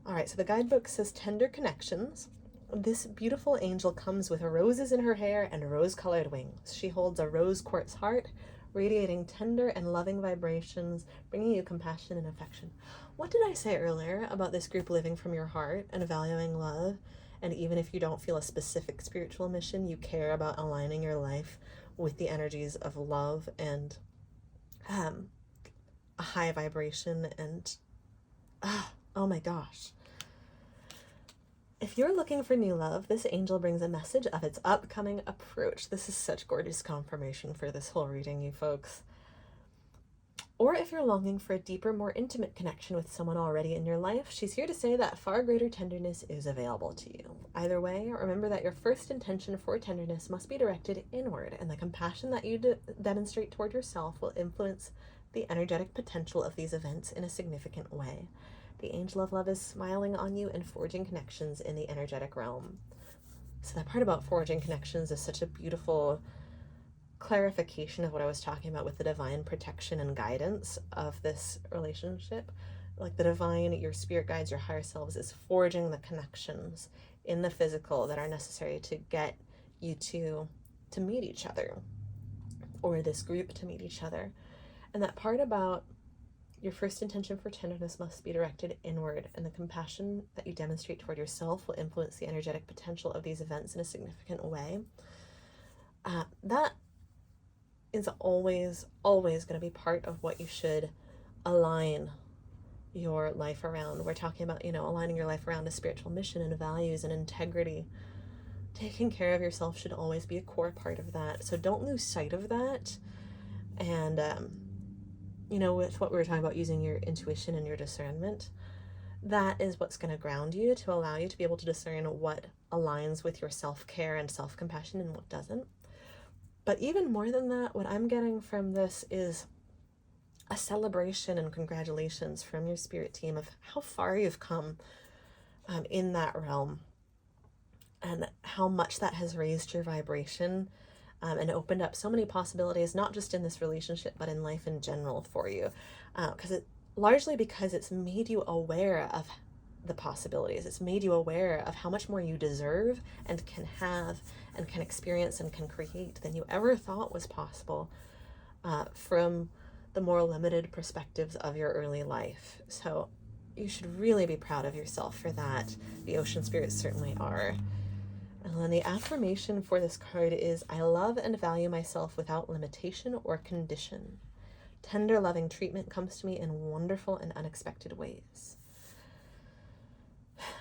S1: All right, so the guidebook says tender connections. This beautiful angel comes with roses in her hair and rose-colored wings. She holds a rose quartz heart, radiating tender and loving vibrations, bringing you compassion and affection. What did I say earlier about this group living from your heart and valuing love? And even if you don't feel a specific spiritual mission, you care about aligning your life with the energies of love and a high vibration and, oh my gosh. If you're looking for new love, this angel brings a message of its upcoming approach. This is such gorgeous confirmation for this whole reading, you folks. Or if you're longing for a deeper, more intimate connection with someone already in your life, she's here to say that far greater tenderness is available to you. Either way, remember that your first intention for tenderness must be directed inward, and the compassion that you demonstrate toward yourself will influence the energetic potential of these events in a significant way. The angel of love is smiling on you and forging connections in the energetic realm. So that part about forging connections is such a beautiful clarification of what I was talking about with the divine protection and guidance of this relationship. Like the divine, your spirit guides, your higher selves is forging the connections in the physical that are necessary to get you to meet each other, or this group to meet each other. And that part about your first intention for tenderness must be directed inward, and the compassion that you demonstrate toward yourself will influence the energetic potential of these events in a significant way. That is always going to be part of what you should align your life around. We're talking about, aligning your life around a spiritual mission and values and integrity. Taking care of yourself should always be a core part of that. So don't lose sight of that. And, with what we were talking about, using your intuition and your discernment, that is what's going to ground you to allow you to be able to discern what aligns with your self-care and self-compassion and what doesn't. But even more than that, what I'm getting from this is a celebration and congratulations from your spirit team of how far you've come in that realm, and how much that has raised your vibration and opened up so many possibilities, not just in this relationship, but in life in general for you. Largely because it's made you aware of the possibilities. It's made you aware of how much more you deserve and can have and can experience and can create than you ever thought was possible from the more limited perspectives of your early life. So you should really be proud of yourself for that. The ocean spirits certainly are. And then the affirmation for this card is, I love and value myself without limitation or condition. Tender, loving treatment comes to me in wonderful and unexpected ways.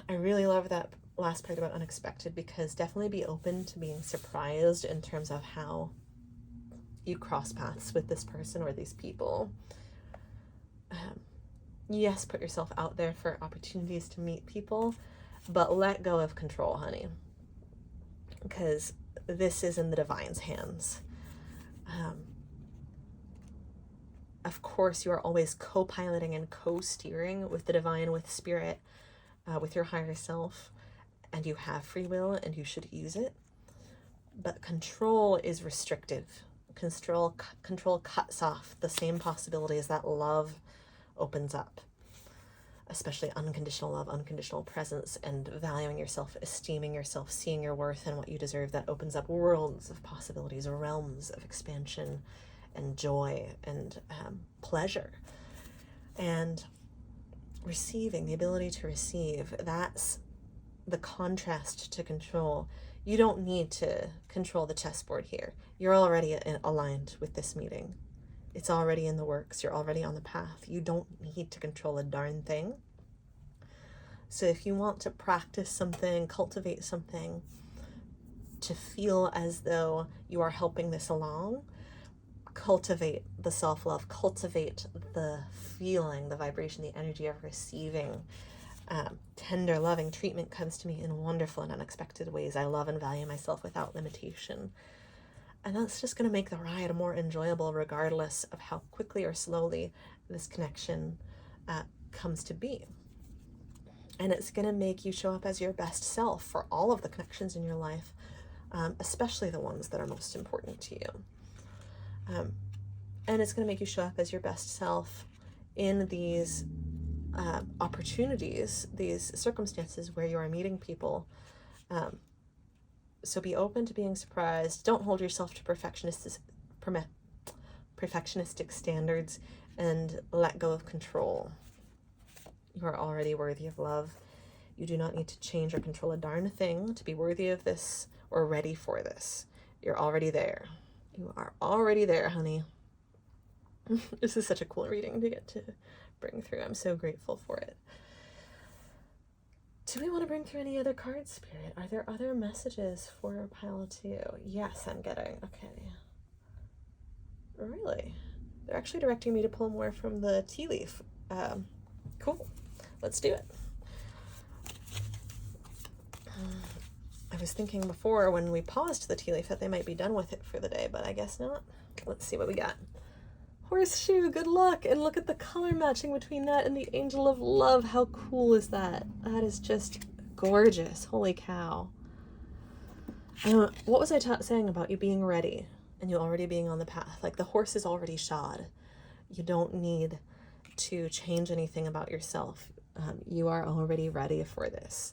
S1: I really love that last part about unexpected, because definitely be open to being surprised in terms of how you cross paths with this person or these people. Yes, put yourself out there for opportunities to meet people, but let go of control, honey, because this is in the divine's hands. Of course, you are always co-piloting and co-steering with the divine, with spirit, with your higher self, and you have free will and you should use it. But control is restrictive. Control cuts off the same possibilities that love opens up, especially unconditional love, unconditional presence, and valuing yourself, esteeming yourself, seeing your worth and what you deserve. That opens up worlds of possibilities, realms of expansion and joy and pleasure. And receiving, the ability to receive, that's the contrast to control. You don't need to control the chessboard here. You're already aligned with this meeting. It's already in the works. You're already on the path. You don't need to control a darn thing. So if you want to practice something, cultivate something, to feel as though you are helping this along, cultivate the self-love, cultivate the feeling, the vibration, the energy of receiving, Tender, loving treatment comes to me in wonderful and unexpected ways. I love and value myself without limitation. And that's just going to make the ride more enjoyable, regardless of how quickly or slowly this connection comes to be. And it's going to make you show up as your best self for all of the connections in your life, especially the ones that are most important to you. And it's going to make you show up as your best self in these opportunities, these circumstances where you are meeting people. So be open to being surprised. Don't hold yourself to perfectionistic standards, and let go of control. You are already worthy of love. You do not need to change or control a darn thing to be worthy of this or ready for this. You're already there. You are already there, honey. This is such a cool reading to get to bring through. I'm so grateful for it. Do we want to bring through any other cards, Spirit? Are there other messages for pile 2? Yes, I'm getting. Okay. Really? They're actually directing me to pull more from the tea leaf. Cool. Let's do it. I was thinking before when we paused the tea leaf that they might be done with it for the day, but I guess not. Let's see what we got. Horseshoe, good luck. And look at the color matching between that and the Angel of Love. How cool is that? That is just gorgeous. Holy cow. What was I saying about you being ready and you already being on the path? Like, the horse is already shod. You don't need to change anything about yourself. You are already ready for this.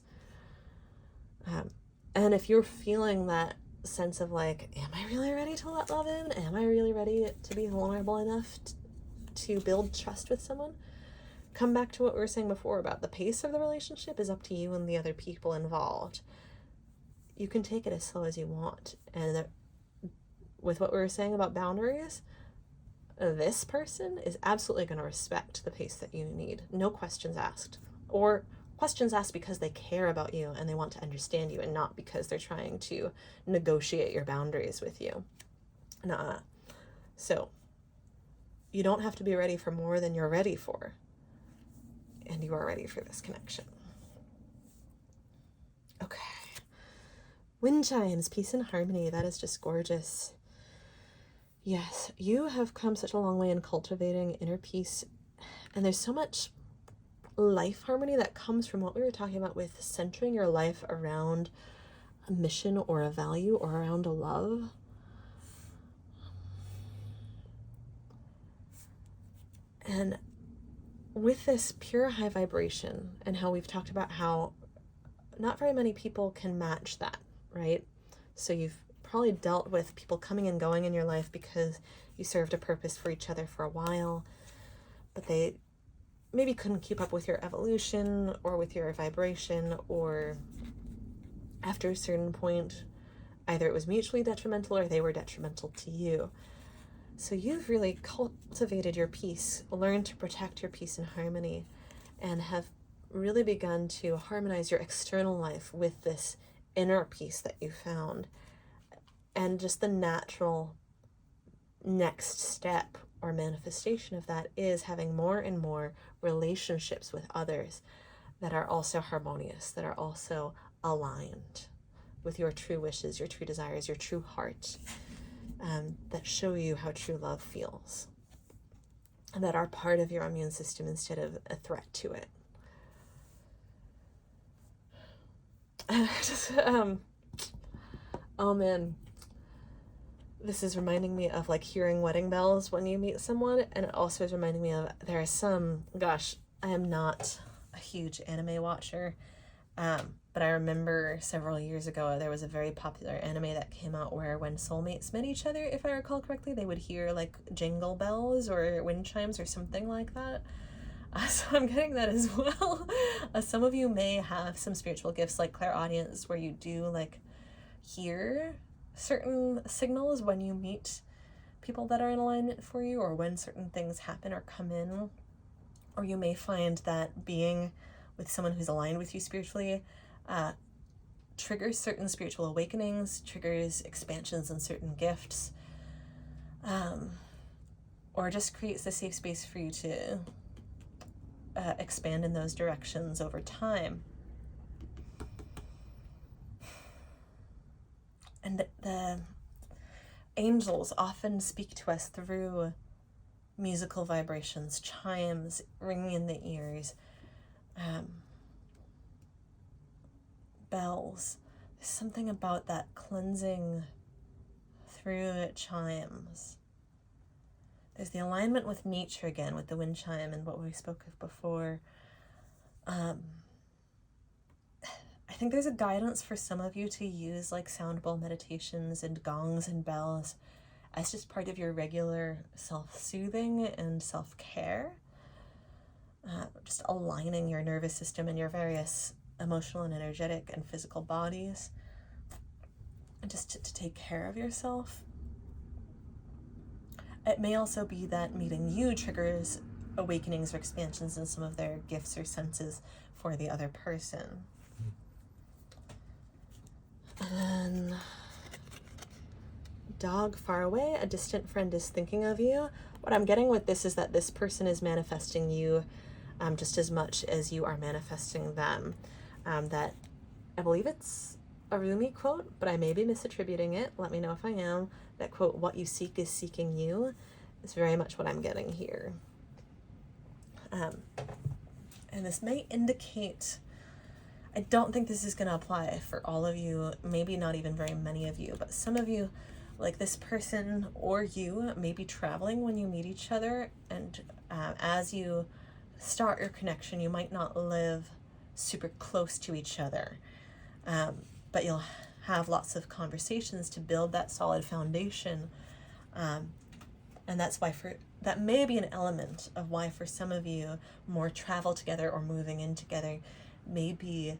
S1: And if you're feeling that sense of like, am I really ready to let love in? Am I really ready to be vulnerable enough to build trust with someone? Come back to what we were saying before about the pace of the relationship is up to you and the other people involved. You can take it as slow as you want. And with what we were saying about boundaries, this person is absolutely going to respect the pace that you need. No questions asked. Or questions asked because they care about you and they want to understand you, and not because they're trying to negotiate your boundaries with you. Nuh-uh. So you don't have to be ready for more than you're ready for. And you are ready for this connection. Okay. Wind chimes, peace and harmony. That is just gorgeous. Yes, you have come such a long way in cultivating inner peace. And there's so much life harmony that comes from what we were talking about with centering your life around a mission or a value or around a love. And with this pure high vibration, and how we've talked about how not very many people can match that, right? So you've probably dealt with people coming and going in your life because you served a purpose for each other for a while, but they maybe couldn't keep up with your evolution or with your vibration, or after a certain point, either it was mutually detrimental or they were detrimental to you. So you've really cultivated your peace, learned to protect your peace and harmony, and have really begun to harmonize your external life with this inner peace that you found. And just the natural next step or manifestation of that is having more and more relationships with others that are also harmonious, that are also aligned with your true wishes, your true desires, your true heart, that show you how true love feels, and that are part of your immune system instead of a threat to it. Oh man, this is reminding me of like hearing wedding bells when you meet someone, and it also is reminding me of, there are some, gosh, I am not a huge anime watcher, but I remember several years ago there was a very popular anime that came out where when soulmates met each other, if I recall correctly, they would hear like jingle bells or wind chimes or something like that. So I'm getting that as well. Some of you may have some spiritual gifts like clairaudience, where you do like hear certain signals when you meet people that are in alignment for you, or when certain things happen or come in. Or you may find that being with someone who's aligned with you spiritually triggers certain spiritual awakenings, triggers expansions in certain gifts, or just creates the safe space for you to expand in those directions over time. And the angels often speak to us through musical vibrations, chimes ringing in the ears, bells. There's something about that cleansing through chimes. There's the alignment with nature again, with the wind chime and what we spoke of before. I think there's a guidance for some of you to use like sound bowl meditations and gongs and bells as just part of your regular self-soothing and self-care. Just aligning your nervous system and your various emotional and energetic and physical bodies. And just to take care of yourself. It may also be that meeting you triggers awakenings or expansions in some of their gifts or senses for the other person. And then, dog far away, a distant friend is thinking of you. What I'm getting with this is that this person is manifesting you just as much as you are manifesting them. That, I believe it's a Rumi quote, but I may be misattributing it. Let me know if I am. That quote, "What you seek is seeking you," is very much what I'm getting here. And this may indicate, I don't think this is going to apply for all of you, maybe not even very many of you, but some of you, like this person or you, may be traveling when you meet each other, and as you start your connection, you might not live super close to each other, but you'll have lots of conversations to build that solid foundation, and that's why that may be an element of why for some of you more travel together or moving in together may be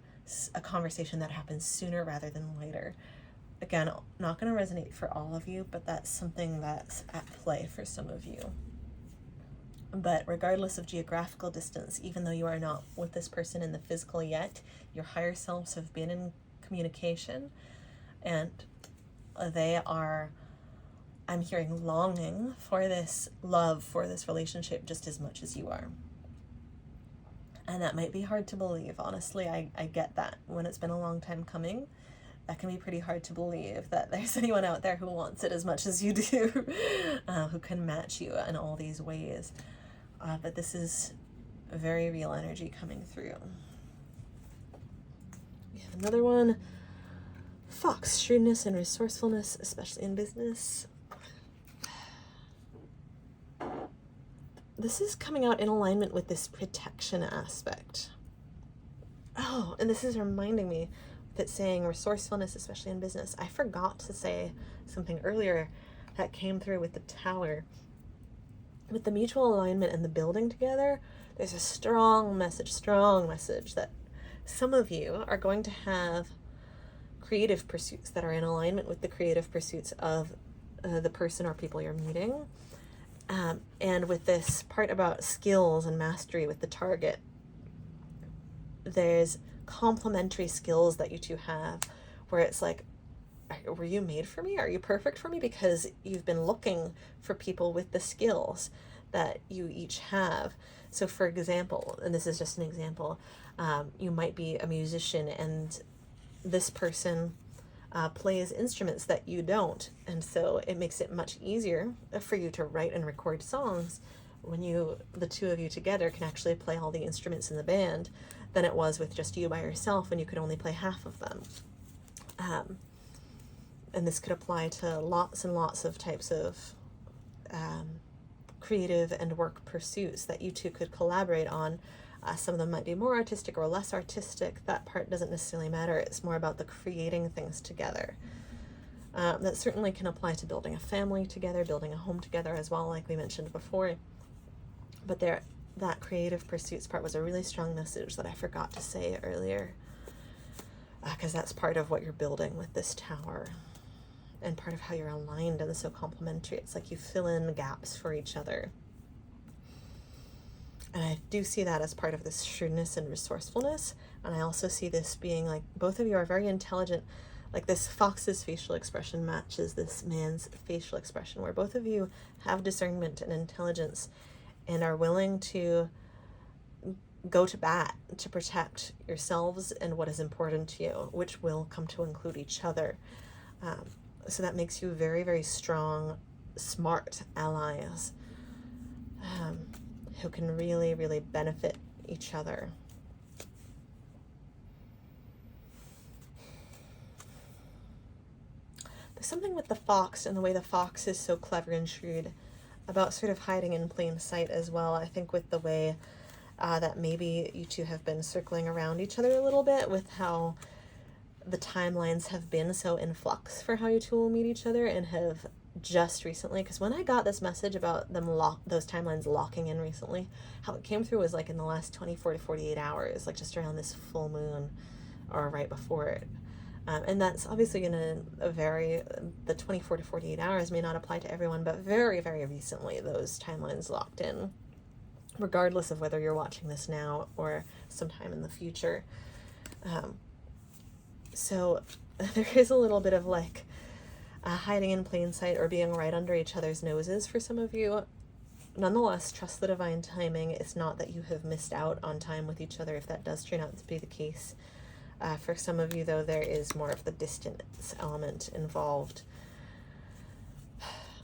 S1: a conversation that happens sooner rather than later. Again, not going to resonate for all of you, but that's something that's at play for some of you. But regardless of geographical distance, even though you are not with this person in the physical yet, your higher selves have been in communication, and they are, I'm hearing, longing for this love, for this relationship just as much as you are. And that might be hard to believe. Honestly, I get that. When it's been a long time coming, that can be pretty hard to believe that there's anyone out there who wants it as much as you do, who can match you in all these ways. But this is very real energy coming through. We have another one. Fox, shrewdness and resourcefulness, especially in business. This is coming out in alignment with this protection aspect. Oh, and this is reminding me that saying resourcefulness, especially in business, I forgot to say something earlier that came through with the tower. With the mutual alignment and the building together, there's a strong message that some of you are going to have creative pursuits that are in alignment with the creative pursuits of the person or people you're meeting. And with this part about skills and mastery with the target, there's complementary skills that you two have where it's like, were you made for me? Are you perfect for me? Because you've been looking for people with the skills that you each have. So for example, and this is just an example, you might be a musician and this person plays instruments that you don't. And so it makes it much easier for you to write and record songs when the two of you together can actually play all the instruments in the band than it was with just you by yourself when you could only play half of them. And this could apply to lots and lots of types of creative and work pursuits that you two could collaborate on. Some of them might be more artistic or less artistic. That part doesn't necessarily matter. It's more about the creating things together. That certainly can apply to building a family together, building a home together as well, like we mentioned before. But that creative pursuits part was a really strong message that I forgot to say earlier, because that's part of what you're building with this tower and part of how you're aligned and so complementary. It's like you fill in gaps for each other. And I do see that as part of this shrewdness and resourcefulness. And I also see this being like both of you are very intelligent. Like this fox's facial expression matches this man's facial expression, where both of you have discernment and intelligence and are willing to go to bat to protect yourselves and what is important to you, which will come to include each other. So that makes you very, very strong, smart allies who can really, really benefit each other. There's something with the fox and the way the fox is so clever and shrewd about sort of hiding in plain sight as well. I think with the way that maybe you two have been circling around each other a little bit, with how the timelines have been so in flux for how you two will meet each other, and have just recently, because when I got this message about them those timelines locking in recently, how it came through was like in the last 24 to 48 hours, like just around this full moon or right before it. And that's obviously going to vary. The 24 to 48 hours may not apply to everyone, but very, very recently those timelines locked in, regardless of whether you're watching this now or sometime in the future. So there is a little bit of like hiding in plain sight or being right under each other's noses for some of you. Nonetheless, trust the divine timing. It's not that you have missed out on time with each other if that does turn out to be the case. For some of you, though, there is more of the distance element involved.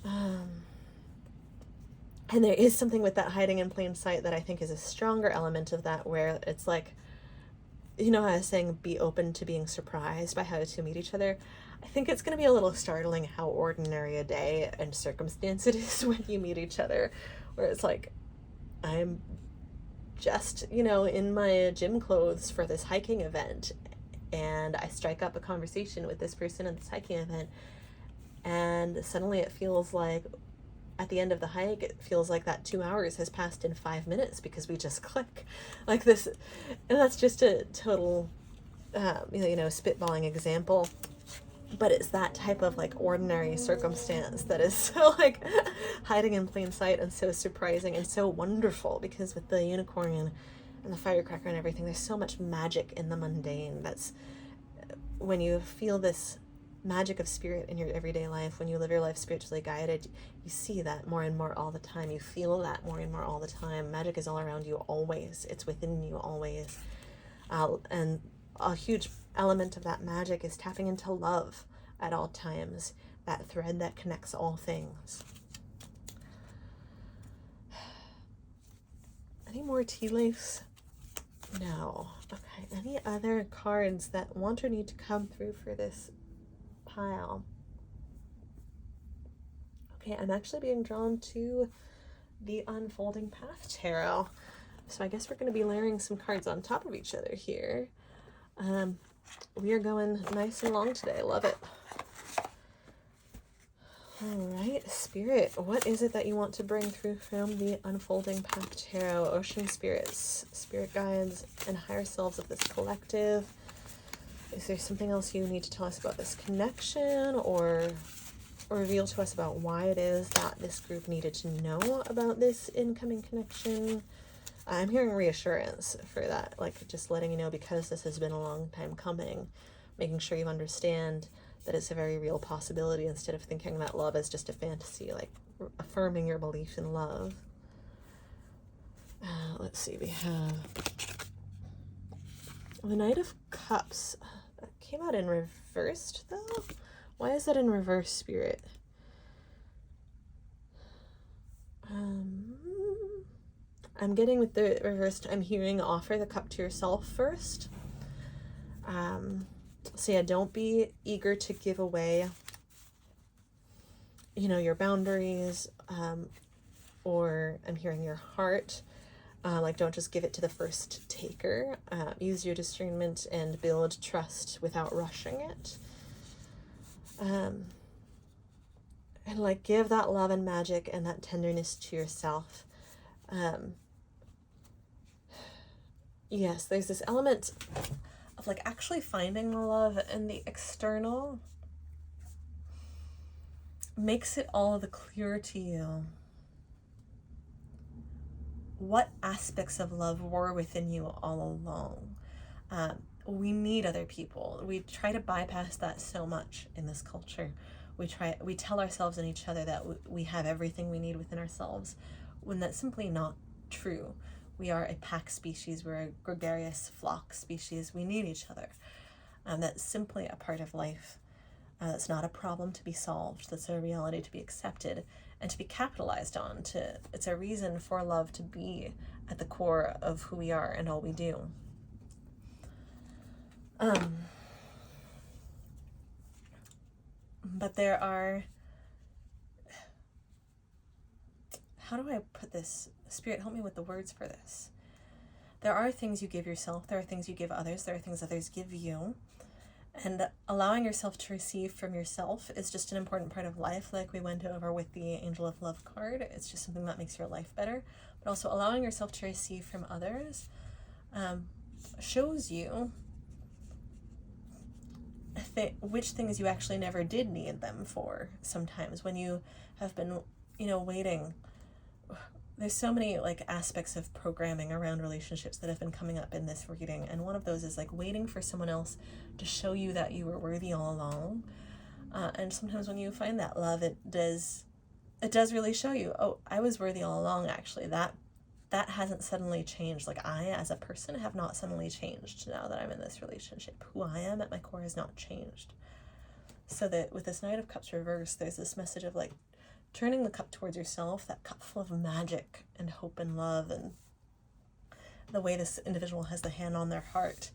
S1: And there is something with that hiding in plain sight that I think is a stronger element of that, where it's like, you know how I was saying, be open to being surprised by how the two meet each other. I think it's going to be a little startling how ordinary a day and circumstance it is when you meet each other, where it's like, I'm just, you know, in my gym clothes for this hiking event, and I strike up a conversation with this person at this hiking event, and suddenly it feels like at the end of the hike, it feels like that 2 hours has passed in 5 minutes because we just click like this. And that's just a total, spitballing example. But it's that type of like ordinary circumstance that is so like hiding in plain sight and so surprising and so wonderful, because with the unicorn and the firecracker and everything, there's so much magic in the mundane. That's when you feel this magic of spirit in your everyday life, when you live your life spiritually guided, you see that more and more all the time. You feel that more and more all the time. Magic is all around you always. It's within you always. And a huge element of that magic is tapping into love at all times, that thread that connects all things. Any more tea leaves? No. Okay, any other cards that want or need to come through for this pile? Okay, I'm actually being drawn to the Unfolding Path Tarot. So I guess we're going to be layering some cards on top of each other here. We are going nice and long today. Love it. All right, Spirit, what is it that you want to bring through from the Unfolding Path Tarot? Ocean spirits, spirit guides, and higher selves of this collective. Is there something else you need to tell us about this connection, or reveal to us about why it is that this group needed to know about this incoming connection? I'm hearing reassurance for that, like just letting you know, because this has been a long time coming, making sure you understand that it's a very real possibility instead of thinking that love is just a fantasy, like affirming your belief in love. Let's see, we have the Knight of Cups. That came out in reversed, though. Why is that in reverse, Spirit? I'm getting with the reversed, I'm hearing offer the cup to yourself first. So yeah, don't be eager to give away, your boundaries, or I'm hearing your heart. Like, don't just give it to the first taker. Use your discernment and build trust without rushing it. And like, give that love and magic and that tenderness to yourself. Yes, there's this element of like actually finding the love, and the external makes it all the clearer to you what aspects of love were within you all along. We need other people. We try to bypass that so much in this culture. We tell ourselves and each other that we have everything we need within ourselves, when that's simply not true. We are a pack species. We're a gregarious flock species. We need each other. That's simply a part of life. That's not a problem to be solved. That's a reality to be accepted and to be capitalized on. It's a reason for love to be at the core of who we are and all we do. But there are, how do I put this? Spirit, help me with the words for this. There are things you give yourself. There are things you give others. There are things others give you. And allowing yourself to receive from yourself is just an important part of life, like we went over with the Angel of Love card. It's just something that makes your life better. But also allowing yourself to receive from others shows you which things you actually never did need them for. Sometimes when you have been, waiting. There's so many like aspects of programming around relationships that have been coming up in this reading, and one of those is like waiting for someone else to show you that you were worthy all along. And sometimes when you find that love, it does really show you, oh, I was worthy all along. Actually, that hasn't suddenly changed. Like, I as a person have not suddenly changed now that I'm in this relationship. Who I am at my core has not changed. So that with this Knight of Cups reversed, there's this message of like turning the cup towards yourself, that cup full of magic and hope and love, and the way this individual has the hand on their heart.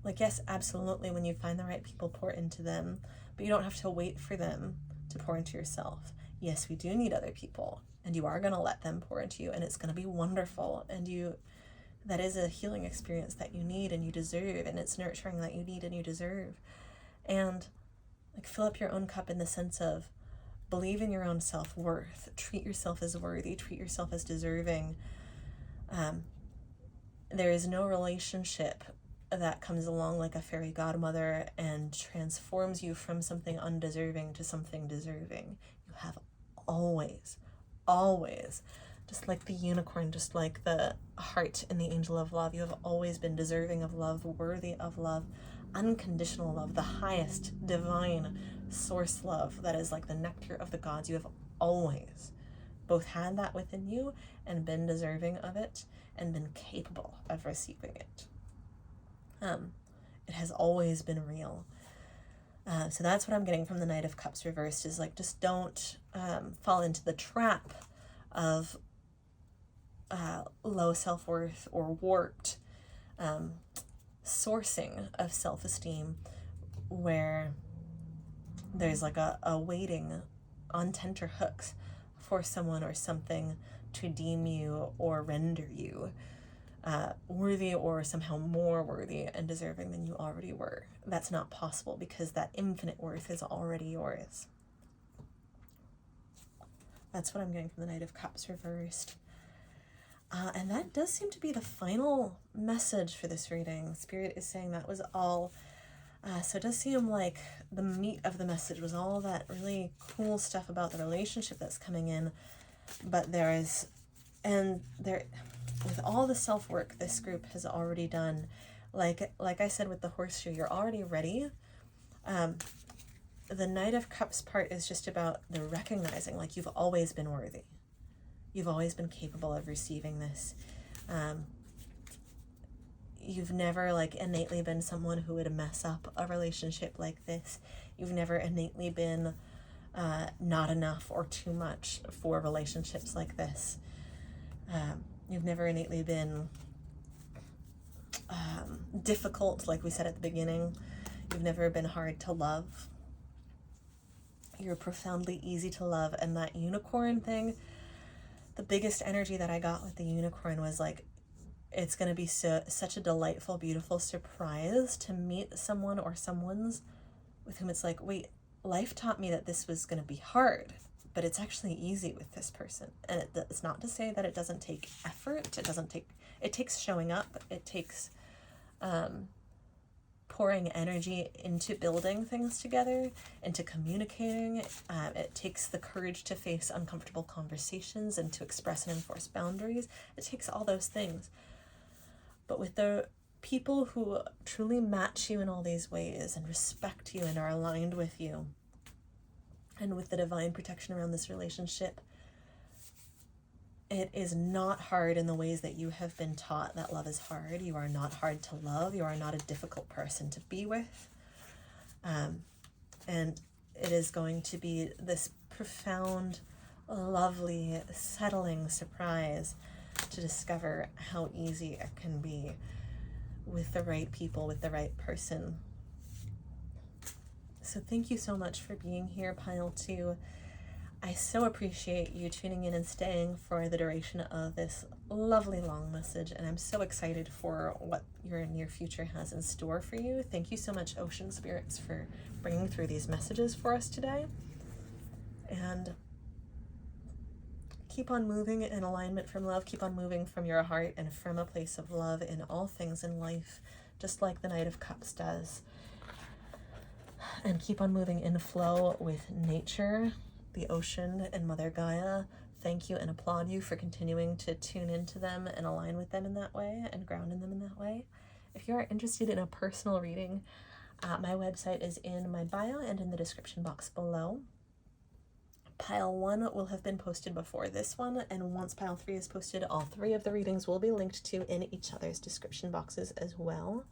S1: Like, yes, absolutely, when you find the right people, pour into them, but you don't have to wait for them to pour into yourself. Yes, we do need other people, and you are going to let them pour into you, and it's going to be wonderful, and that is a healing experience that you need and you deserve, and it's nurturing that you need and you deserve. And like, fill up your own cup in the sense of believe in your own self-worth. Treat yourself as worthy. Treat yourself as deserving. There is no relationship that comes along like a fairy godmother and transforms you from something undeserving to something deserving. You have always, just like the unicorn, just like the heart in the Angel of Love, you have always been deserving of love, worthy of love, unconditional love, the highest divine source love that is like the nectar of the gods. You have always both had that within you and been deserving of it and been capable of receiving it. It has always been real. So that's what I'm getting from the Knight of Cups reversed, is like, just don't fall into the trap of low self-worth or warped sourcing of self-esteem, where there's like a waiting on tenterhooks for someone or something to deem you or render you worthy or somehow more worthy and deserving than you already were. That's not possible, because that infinite worth is already yours. That's what I'm getting from the Knight of Cups reversed. And that does seem to be the final message for this reading. Spirit is saying that was all. So it does seem like the meat of the message was all that really cool stuff about the relationship that's coming in. But with all the self-work this group has already done, like I said with the horseshoe, you're already ready. The Knight of Cups part is just about the recognizing, like, you've always been worthy. You've always been capable of receiving this. You've never like innately been someone who would mess up a relationship like this. You've never innately been not enough or too much for relationships like this. You've never innately been difficult, like we said at the beginning. You've never been hard to love. You're profoundly easy to love. And that unicorn thing, the biggest energy that I got with the unicorn was like, it's going to be such a delightful, beautiful surprise to meet someone or someone's with whom it's like, wait, life taught me that this was going to be hard, but it's actually easy with this person. And it's not to say that it doesn't take effort. It takes showing up. It takes pouring energy into building things together, into communicating. It takes the courage to face uncomfortable conversations and to express and enforce boundaries. It takes all those things. But with the people who truly match you in all these ways and respect you and are aligned with you, and with the divine protection around this relationship, It is not hard in the ways that you have been taught that love is hard. You are not hard to love. You are not a difficult person to be with. And it is going to be this profound, lovely, settling surprise to discover how easy it can be with the right people, with the right person. So thank you so much for being here, Pile 2. I so appreciate you tuning in and staying for the duration of this lovely long message, and I'm so excited for what your near future has in store for you. Thank you so much, Ocean Spirits, for bringing through these messages for us today. And keep on moving in alignment from love. Keep on moving from your heart and from a place of love in all things in life, just like the Knight of Cups does. And keep on moving in flow with nature, the ocean, and Mother Gaia. Thank you and applaud you for continuing to tune into them and align with them in that way and ground in them in that way. If you are interested in a personal reading, my website is in my bio and in the description box below. Pile 1 will have been posted before this one, and once Pile 3 is posted, all 3 of the readings will be linked to in each other's description boxes as well.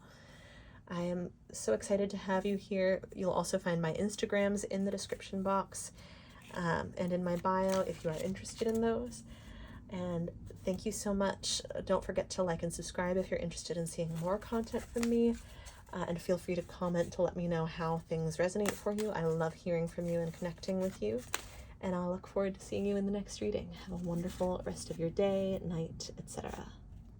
S1: I am so excited to have you here. You'll also find my Instagrams in the description box and in my bio if you are interested in those. And thank you so much. Don't forget to like and subscribe if you're interested in seeing more content from me. And feel free to comment to let me know how things resonate for you. I love hearing from you and connecting with you. And I'll look forward to seeing you in the next reading. Have a wonderful rest of your day, night, etc.